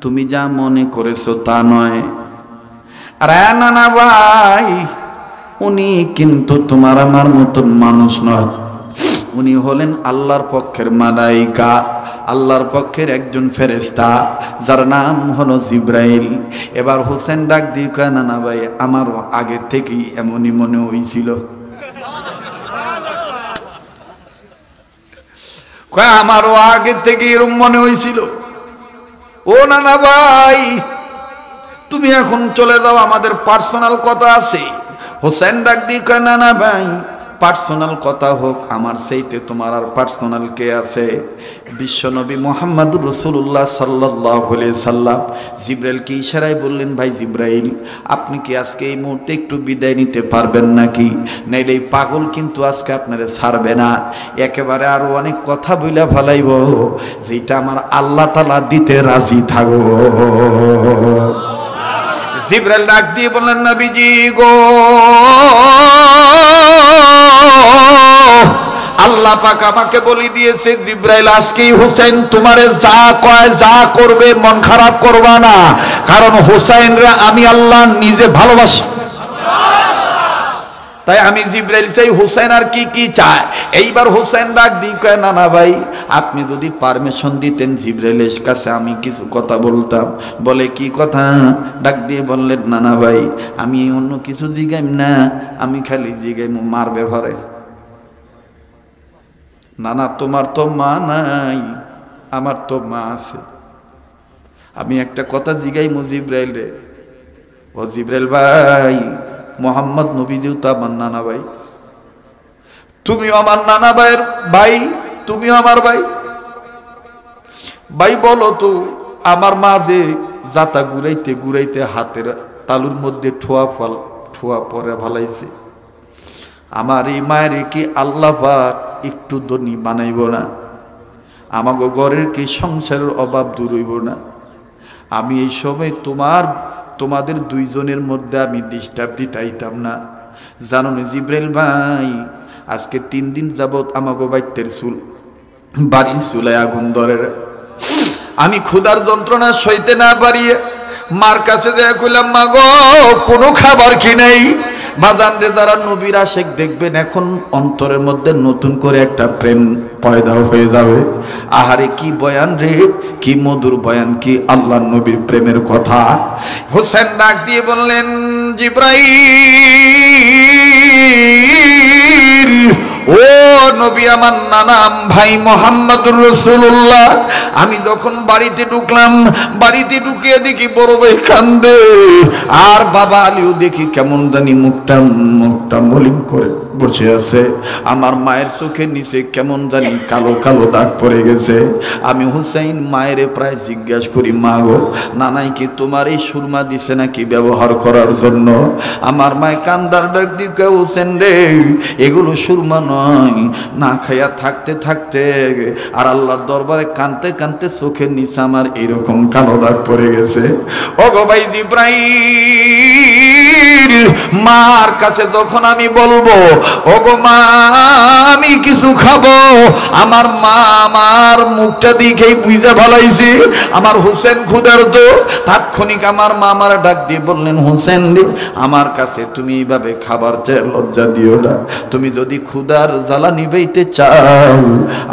[SPEAKER 2] তুমি যা মনে করেছো তা নয়। আরে না না ভাই, উনি কিন্তু তোমার আমার মতন মানুষ নয়, উনি হলেন আল্লাহর পক্ষের মালাইকা, আল্লাহর পক্ষের একজন ফেরেশতা, যার নাম হলো জিব্রাইল। এবার হোসেন ডাক দিয়ে কয়, না না ভাই, আমারও আগে থেকেই এমনই মনে হয়েছিল। কয় আমারও আগে থেকে এরকম মনে হয়েছিল। ও না না ভাই, তুমি এখন চলে যাও, আমাদের পার্সোনাল কথা আছে। হোসেন ডাক দিয়ে কয়, না না ভাই, পার্সোনাল কথা হোক, আমার সেইতে তোমার আর পার্সোনাল কে আছে? বিশ্বনবী মুহাম্মদুর রাসূলুল্লাহ সাল্লাল্লাহু আলাইহি সাল্লাম জিব্রাইলকে ইশারায় বললেন, ভাই জিব্রাইল, আপনি কি আজকে এই মুহূর্তে একটু বিদায় নিতে পারবেন নাকি? নাইলে এই পাগল কিন্তু আজকে আপনারে ছাড়বে না, একেবারে আরো অনেক কথা বইলা ফেলাইব, যেটা আমার আল্লাহ তাআলা দিতে রাজি থাকো। জিব্রাইল ডাক দিয়ে বললেন, নবীজি গো, আল্লাহ পাক আমাকে বলি দিয়েছে, জিব্রাইল আজকেই হোসেন তোমারে যা কয় যা করবে মন খারাপ করবা না, কারণ হোসেনরে আমি আল্লাহ নিজে ভালোবাসি। তাই আমি জিব্রাইল চাই, হোসেন আর কি কি চায়। এইবার হোসেন ডাক দিয়ে কয়, না না ভাই, আপনি যদি পারমিশন দিতেন জিব্রাইলের কাছে আমি কিছু কথা বলতাম। বলে কি কথা? ডাক দিয়ে বললেন, না না ভাই, আমি অন্য কিছু জিগাইম না, আমি খালি জিগাইম মার ব্যাপারে। না না, তোমার তো মা নাই, আমার তো মা আছে, আমি একটা কথা জিগাইমু জিব্রাইল রে। ও জিব্রাইল ভাই, মোহাম্মদ নবীজিও তো আমার নানা ভাই, তুমিও আমার নানা ভাইয়ের ভাই, তুমিও আমার ভাই। ভাই বলো তো, আমার মা যে জাতা ঘুরাইতে ঘুরাইতে হাতের তালুর মধ্যে ঠোয়া পরে ভালাইছে, আমার এই মায়ের কি আল্লাহ পাক একটু ধনী বানাইব না? আমাকে ঘরের কি সংসারের অভাব দূর হইব না? আমি এই সময় তোমাদের দুইজনের মধ্যে আমি ডিস্টার্ব দিতাইতাম না? জানো না জিব্রাইল ভাই, আজকে 3 দিন যাবত আমাকে বাড়ির চুলায় আগুন ধরে, আমি ক্ষুধার যন্ত্রণা সইতে না পারিয়ে মার কাছে দেয়া কইলাম, মা গো, কোনো খাবার কি নেই? বাজান রে, যারা নবীর আশেক দেখবেন, এখন অন্তরের মধ্যে নতুন করে একটা প্রেম পয়দা হয়ে যাবে। আহারে কি বয়ান রে, কি মধুর বয়ান, কি আল্লাহ নবীর প্রেমের কথা। হোসেন ডাক দিয়ে বললেন, জিব্রাইল, ও
[SPEAKER 1] নবী আমার নানাম ভাই মোহাম্মদুর রাসূলুল্লাহ। আমি যখন বাড়িতে ঢুকলাম, বাড়িতে ঢুকিয়ে দেখি বড় ভাই কান্দে, আর বাবা আলীও দেখি কেমন জানি মুখটা মলিন করে বসে আছে। আমার মায়ের চোখের নিচে কেমন জানি কালো কালো দাগ পড়ে গেছে। আমি হুসাইন মায়েরে প্রায় জিজ্ঞাসা করি, মা গো, নানাই কি তোমার এই সুরমা দিছে নাকি ব্যবহার করার জন্য? আমার মায় কান্দার ডাক দিকে, হোসেন রে, এগুলো সুরমা নয়। না খাইয়া থাকতে থাকতে আর আল্লাহর দরবারে কানতে কানতে চোখের নিচে আমার এরকম কালো দাগ পড়ে গেছে। ও গো ভাই জিব্রাইল, মার কাছে যখন আমি বলবো, ও গো মা, আমি কিছু খাবো, আমার মা আমার মুখটা দিকেই বুঝে ভালাইছি আমার হোসেন ক্ষুধার্ত। তাৎক্ষণিক আমার মা আমার ডাক দিয়ে বললেন, হোসেন রে, আমার কাছে তুমি এইভাবে খাবার চেয়ে লজ্জা দিও না। তুমি যদি ক্ষুধার জ্বালা নিবাইতে চাও,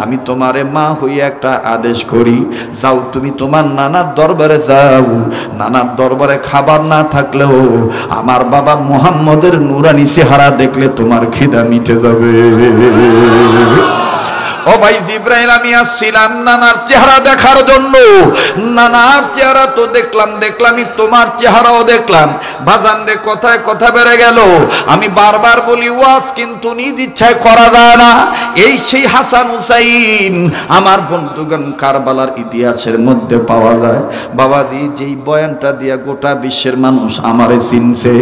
[SPEAKER 1] আমি তোমারে মা হইয়া একটা আদেশ করি, যাও তুমি তোমার নানার দরবারে যাও। নানার দরবারে খাবার না থাকলেও আমার বাবা মুহাম্মদের নুরানি চেহারা দেখলে তোমার খিদা মিটে যাবে। ও ভাই জিব্রাইল, আমি আসছিলাম নানার চেহারা দেখার জন্য। নানার চেহারা তো দেখলামই, তোমার চেহারাও দেখলাম। বাজান রে, কথায় কথা বেড়ে গেল। আমি বারবার বলি, ওয়াজ কিন্তু নিজ ইচ্ছায় করা যায় না। এই সেই হাসান হুসাইন আমার বন্ধুগণ কারবালার ইতিহাসের মধ্যে পাওয়া যায়। বাবাজি যেই বয়ানটা দিয়া গোটা বিশ্বের মানুষ আমারে চিনছে,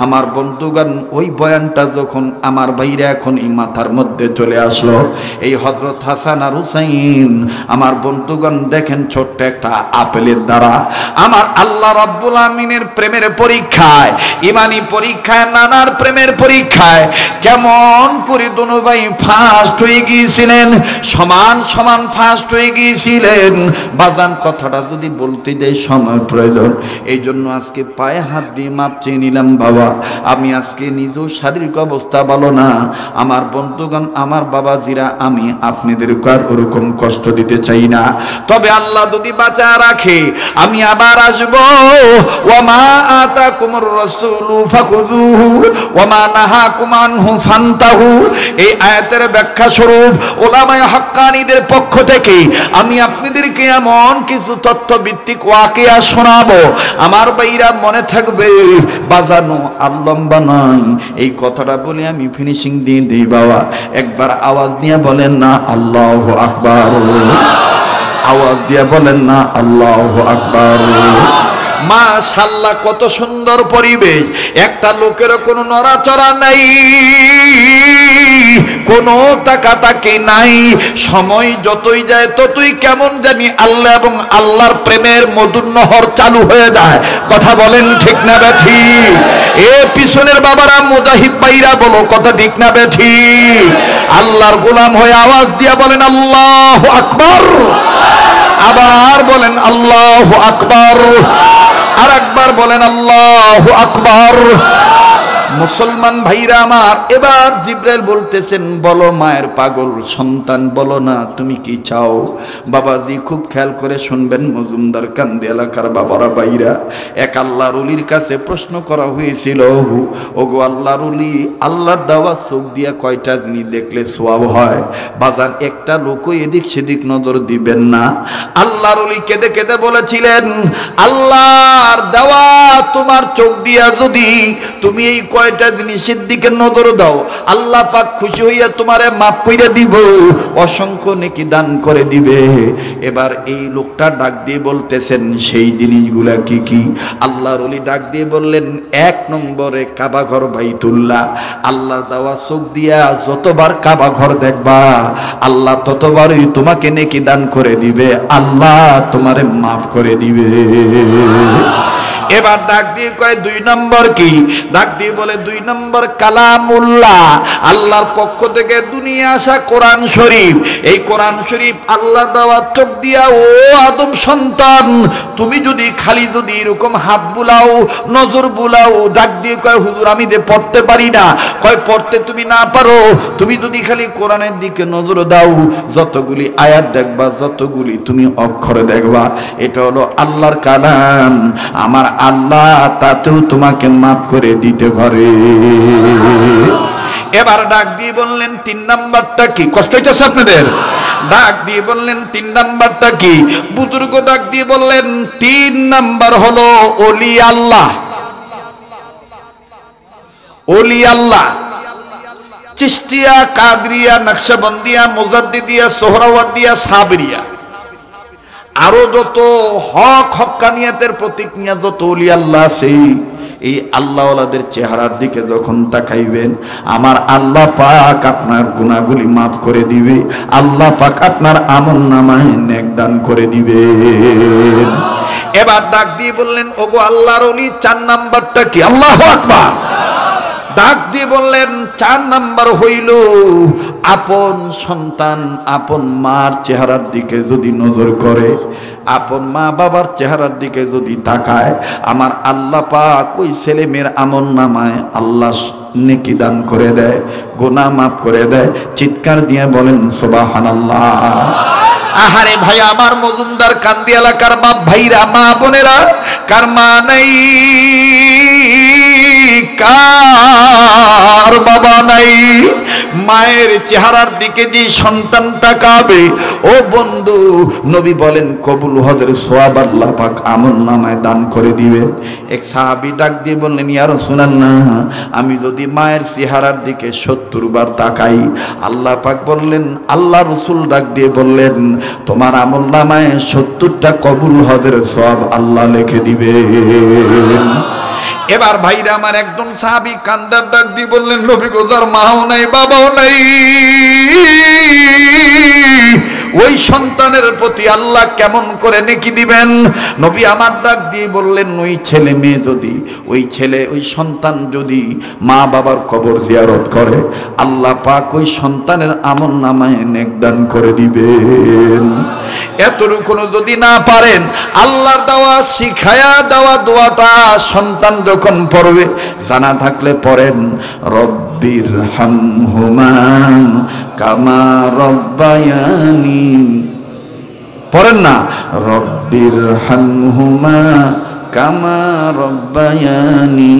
[SPEAKER 1] আমার বন্ধুগণ ওই বয়ানটা যখন আমার ভাইরা এখন এই মাথার মধ্যে চলে আসলো, এই হযরত হাসান আর হুসাইন আমার বন্ধুগণ দেখেন, ছোট্ট একটা আপেলের দ্বারা আমার আল্লাহ রাব্বুল আমিনের প্রেমের পরীক্ষায়, ইমানি পরীক্ষায়, নানার প্রেমের পরীক্ষায় কেমন করে দুনো ভাই ফার্স্ট হয়ে গিয়েছিলেন, সমান সমান ফার্স্ট হয়ে গিয়েছিলেন। বাজান কথাটা যদি বলতে যাই সময় প্রয়োজন, এই জন্য আজকে পায়ে হাত দিয়ে মাপ চেয়ে নিলাম। বাবা, আমি আজকে নিজেও শারীরিক অবস্থা ভালো না। আমার বন্ধুগণ, আমার বাবাজিরা, আমি আপনাদেরকে আর ওরকম কষ্ট দিতে চাই না। তবে আল্লাহ যদি বাঁচা রাখে, আমি আবার আসব। ওয়ামা আতাকুমুর রাসূলু ফাখুযুহু ওয়ামা নাহাকুম আনহু ফান্তাহু। এই আয়াতের ব্যাখ্যা স্বরূপ উলামায়ে হাক্কানীদের পক্ষ থেকে আমি আপনাদেরকে এমন কিছু তথ্যভিত্তিক ওয়াকিয়া শোনাবো, আমার ভাইরা মনে থাকবে। বাজানো আল্লম্বা নয়, এই কথাটা বলে আমি ফিনিশিং দিয়ে দিই। বাবা, একবার আওয়াজ দিয়ে বলেন না আল্লাহু আকবার, আওয়াজ দিয়ে বলেন না আল্লাহু আকবার। মাশাআল্লাহ, কত সুন্দর পরিবেশ। একটা লোকের কোনো নড়াচড়া নাই, কোনো তাকাতাকি নাই। সময় যতই যায় ততই কেমন জানি আল্লাহ এবং আল্লাহর প্রেমের মধুর নহর চালু হয়ে যায়। কথা বলেন ঠিক না বেঠি? এ পিছনের বাবারা, মুজাহিদ ভাইরা, বলো কথা ঠিক না বেঠি? আল্লাহর গোলাম হয়ে আওয়াজ দিয়া বলেন আল্লাহু আকবার। আবার বলেন আল্লাহু আকবার। আর একবার বলেন আল্লাহু আকবার। মুসলমান ভাইরা আমার, এবার জিব্রাইল বলতেছেন, বলো মায়ের পাগল সন্তান, বলো না তুমি কি চাও। বাবাজি খুব খেয়াল করে শুনবেন, মজুমদার কান্দি এলাকার বাবারা ভাইরা, এক আল্লাহর ওলির কাছে প্রশ্ন করা হয়েছিল, ওগো আল্লাহর ওলি, আল্লাহর দেওয়া চোখ দিয়া কয়টা জিনিস দেখলে সওয়াব হয়? বাজান একটা লোকও এদিক সেদিক নজর দিবেন না। আল্লাহর ওলি কেঁদে কেঁদে বলেছিলেন, আল্লাহর দেওয়া তোমার চোখ দিয়া যদি তুমি এই কয়টা জিনিসের দিকে নজর দাও, আল্লাহ পাক খুশি হইয়া তোমারে মাফ কইরা দিব, অসংখ্য নেকি দান করে দিবে। এবার এই লোকটা ডাক দিয়ে বলতেছেন, সেই জিনিসগুলা কি কি? আল্লাহর ওলি ডাক দিয়ে বললেন, এক নম্বরে কাবা ঘর বাইতুল্লাহ। আল্লাহর দেওয়া চোখ দিয়া যতবার কাবা ঘর দেখবা, আল্লাহ ততবারই তোমাকে নেকি দান করে দিবে, আল্লাহ তোমারে মাফ করে দিবে। এবার ডাক দিয়ে কয় দুই নম্বর কি? ডাক দিয়ে বলে দুই নম্বর কালামুল্লাহ, আল্লাহর পক্ষ থেকে দুনিয়া আসা কোরআন শরীফ। এই কোরআন শরীফ আল্লাহর দেওয়া চোখ দিয়া, ও আদম সন্তান, তুমি যদি খালি যদি এরকম হাত বুলাও, নজর বুলাও, ডাক দিয়ে কয় হুজুর আমি যে পড়তে পারি না। কয় পড়তে তুমি না পারো, তুমি যদি খালি কোরআনের দিকে নজর দাও, যতগুলি আয়াত দেখবা, যতগুলি তুমি অক্ষর দেখবা, এটা হলো আল্লাহর কালাম। আমার আল্লাহ তাতেও তোমাকে মাফ করে দিতে পারে। এবার ডাক দিয়ে বললেন 3 নাম্বারটা কি? কষ্ট হইতেছে আপনাদের? ডাক দিয়ে বললেন 3 নাম্বারটা কি? বুজুর্গ ডাক দিয়ে বললেন 3 নাম্বার হলো ওলি আল্লাহ। ওলি আল্লাহ চিশতিয়া, কাদরিয়া, নকশবন্দিয়া, মুজাদ্দিদিয়া, সোহরাওয়ার্দিয়া, সাবরিয়া, আরো যত হক হক্কানিয়াতের প্রতীক নিয়ে যত ওলি আল্লাহ আছে, এই আল্লাহওয়ালাদের চেহারার দিকে যখন তাকাইবেন, আমার আল্লাহ পাক আপনার গুনাহগুলি মাফ করে দিবে, আল্লাহ পাক আপনার আমলনামায় নেক দান করে দিবেন। এবার ডাক দিয়ে বললেন, ওগো আল্লাহর ওলি 4 নাম্বারটা কি? আল্লাহু আকবার। ডাক দিয়ে বললেন 4 নাম্বার হইল আপন সন্তান আপন মার চেহারার দিকে যদি নজর করে, আপন মা বাবার চেহারার দিকে যদি তাকায়, আমার আল্লাহ পাক ওই ছেলে মেয়ের আমলনামায় আল্লাহ নেকি দান করে দেয়, গুনাহ মাফ করে দেয়। চিৎকার দিয়ে বলেন সুবহানাল্লাহ। আহারে ভাই আমার মজুমদার কান্দি এলাকার বাপ ভাইরা, মা বোনেরা, কার মা নাই, কার বাবা নাই, মায়ের চেহারার দিকে যে সন্তান তাকাবে, ও বন্ধু নবী বলেন কবুল হজের সওয়াব আল্লাহ পাক আমলনামায় দান করে দিবেন। এক সাহাবী ডাক দিয়ে বললেন, ইয়া রাসূলুল্লাহ, আমি যদি মায়ের চেহারার দিকে 70 বার তাকাই, আল্লাহ পাক বললেন, আল্লাহ রাসূল ডাক দিয়ে বললেন, তোমার আমলনামায় 70টা কবুল হজের সওয়াব আল্লাহ লিখে দিবেন। এবার ভাইরা আমার একজন সাহাবী কান্দার ডাক দিয়ে বললেন, নবী গো, যার মাও নাই বাবাও নাই, ওই সন্তানের প্রতি আল্লাহ কেমন করে নেকি দিবেন? নবী আমার ডাক দিয়ে বললেন, ওই ছেলে মেয়ে যদি, ওই সন্তান যদি মা বাবার কবর জিয়ারত করে, আল্লাহ পাক ওই সন্তানের আমলনামায় নেক দান করে দিবেন। এতটুকু যদি না পারেন, আল্লাহর দেওয়া শিখায়া দেওয়া দোয়াটা সন্তান যখন পড়বে, জানা থাকলে পড়েন, রব্বির হামহুমা কামা রব্বায়ানি, পড়েন না, রব্বির হামহুমা কামা রব্বায়ানি।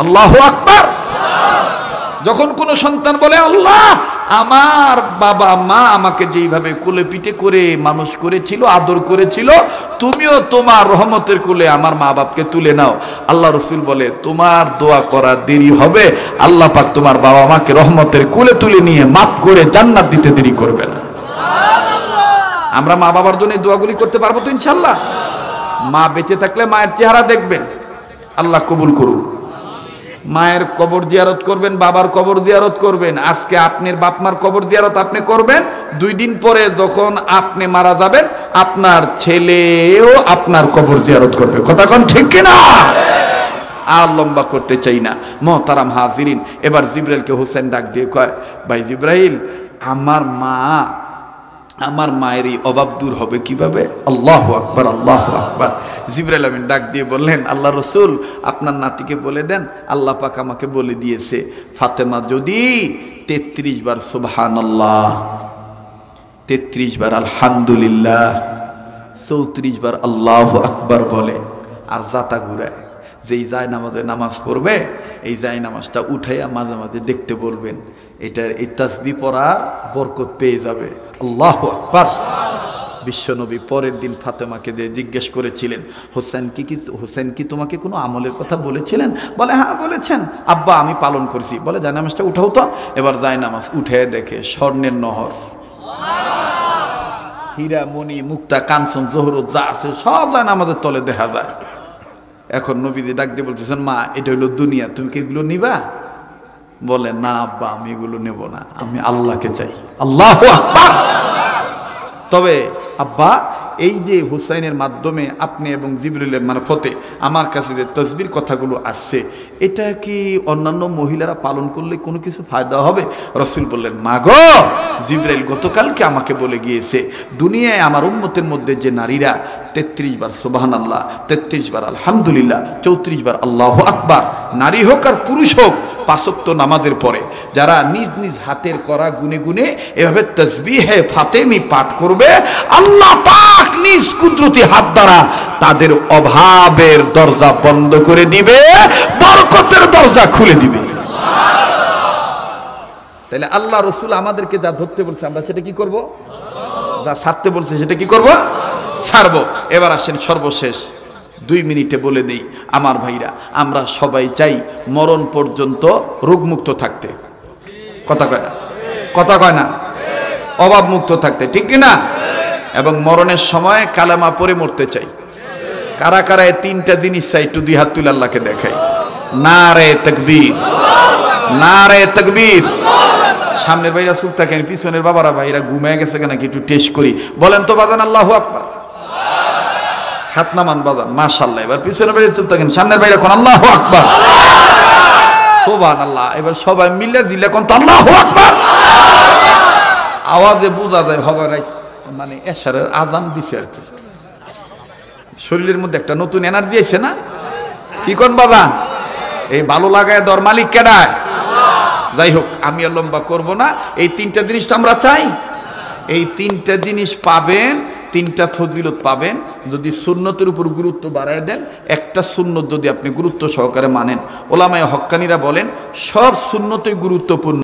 [SPEAKER 1] আল্লাহু আকবার। যখন কোন সন্তান বলে, আল্লাহ আমার বাবা মা আমাকে যেইভাবে কোলে পিঠে করে মানুষ করেছিল, আদর করেছিল, তুমিও তোমার রহমতের কোলে আমার মা বাপকে তুলে নাও, আল্লাহ রাসূল বলে, তোমার দোয়া করা দেরি হবে, আল্লাহ পাক তোমার বাবা মাকে রহমতের কোলে তুলে নিয়ে মাফ করে জান্নাত দিতে দেরি করবে না। আমরা মা বাবার জন্য দোয়াগুলি করতে পারবো তো ইনশাআল্লাহ? মা বেঁচে থাকলে মায়ের চেহারা দেখবেন, আল্লাহ কবুল করুন। মায়ের কবর জিয়ারত করবেন, বাবার কবর জিয়ারত করবেন। আজকে আপনার বাপ মার কবর জিয়ারত আপনি করবেন, 2 দিন পরে যখন আপনি মারা যাবেন, আপনার ছেলেও আপনার কবর জিয়ারত করবে। কথা কোন ঠিক কিনা? আর লম্বা করতে চাই না, মোহতারাম হাজিরিন। এবার জিব্রাইলকে হোসেন ডাক দিয়ে কয়, ভাই জিব্রাইল, আমার মায়ের এই অভাব দূর হবে কিভাবে? আল্লাহু আকবার, আল্লাহু আকবার। জিবরাইল আমিন ডাক দিয়ে বললেন, আল্লাহ রাসূল আপনার নাতিকে বলে দেন, আল্লাহ পাক আমাকে বলে দিয়েছে, ফাতেমা যদি 33 বার সুবহানাল্লাহ, 33 বার আলহামদুলিল্লাহ, 34 বার আল্লাহু আকবার বলে, আর জাতা ঘুরায়, যেই যায় নামাজে নামাজ পড়বে, এই যায় নামাজটা উঠাইয়া মাঝে মাঝে দেখতে বলবেন, এটা এই তাসবিহ পড়ার বরকত পেয়ে যাবে। আল্লাহু আকবার। বিশ্বনবী পরের দিন ফাতেমাকে যে জিজ্ঞেস করেছিলেন, হোসেন কি তোমাকে কোনো আমলের কথা বলেছিলেন? বলে, হ্যাঁ বলেছেন আব্বা, আমি পালন করেছি। বলে, জায়নামাজটা উঠাও তো। এবার জায়নামাজ উঠে দেখে স্বর্ণের নহর, হীরা মণি মুক্তা কাঞ্চন জহরত যা আছে সব জায়নামাজের তলে দেখা যায়। এখন নবীজি ডাক দিয়ে বলতেছেন, মা এটা হইলো দুনিয়া, তুমি কি এগুলো নিবা? বলে, না আব্বা, আমি এগুলো নেব না, আমি আল্লাহকে চাই। আল্লাহু আকবার। তবে আব্বা, এই যে হুসাইনের মাধ্যমে আপনি এবং জিবরিলের মারফতে আমার কাছে যে তাসবির কথাগুলো আসছে, এটা কি অন্যান্য মহিলারা পালন করলে কোনো কিছু ফায়দা হবে? রাসূল বললেন, মা গো, জিবরাইল গতকালকে আমাকে বলে গিয়েছে, দুনিয়ায় আমার উম্মতের মধ্যে যে নারীরা 33 বার সুবহানাল্লাহ, 33 বার আলহামদুলিল্লাহ, 34 বার আল্লাহু আকবার, নারী হোক আর পুরুষ হোক, 5 ওয়াক্ত নামাজের পরে যারা নিজ নিজ হাতের করা গুনে গুনে এভাবে তাসবিহে ফাতেমি পাঠ করবে, আল্লাহ পাক নিজ কুদরতি হাত দ্বারা তাদের অভাবের দরজা বন্ধ করে দিবে, বরকতের দরজা খুলে দিবে।
[SPEAKER 2] তাহলে আল্লাহ রসুল আমাদেরকে যা ধরতে বলছে আমরা সেটা কি করব? যা ছাড়তে বলছে সেটা কি করব? ছাড়বো। এবার আসেন সর্বশেষ 2 মিনিটে বলে দেই আমার ভাইরা, আমরা সবাই চাই মরণ পর্যন্ত রোগমুক্ত থাকতে। কথা কয় না? কথা কয় না? অভাবমুক্ত থাকতে, ঠিক কি না? এবং মরণের সময় কালেমা পড়ে মরতে চাই। কারা কারা এই 3টা জিনিস চাই একটু 2 হাত তুলে আল্লাহকে দেখাই। নারে তাকবীর, নারে তাকবীর। সামনের ভাইরা চুপ থাকেন, পিছনের বাবারা ভাইরা ঘুমিয়ে গেছে কেন কি একটু টেস্ট করি। বলেন তো বাজান আল্লাহু আকবার। হাত নামান বাজান, মাশাআল্লাহ। এবার পিছনের ভাইরা চুপ থাকেন, সামনের ভাইরা কোন আল্লাহু আকবার, সুবহানাল্লাহ। এবার সবাই মিলে জিলে কোন আল্লাহু আকবার। আওয়াজে বোঝা যায় হবে মানে এশারের আজান দিছে আর কি। শরীরের মধ্যে একটা নতুন এনার্জি আছে না? কি কোন বাজান? এই ভালো লাগায় দর মালিক কেডায়? যাই হোক, আমি আর লম্বা করব না। এই 3টা জিনিস তো আমরা চাই। এই 3টা জিনিস পাবেন, 3টা ফজিলত পাবেন যদি সুন্নতের উপর গুরুত্ব বাড়ায় দেন। একটা সুন্নত যদি আপনি গুরুত্ব সহকারে মানেন, ওলামায়ে হক্কানিরা বলেন সব সুন্নতই গুরুত্বপূর্ণ।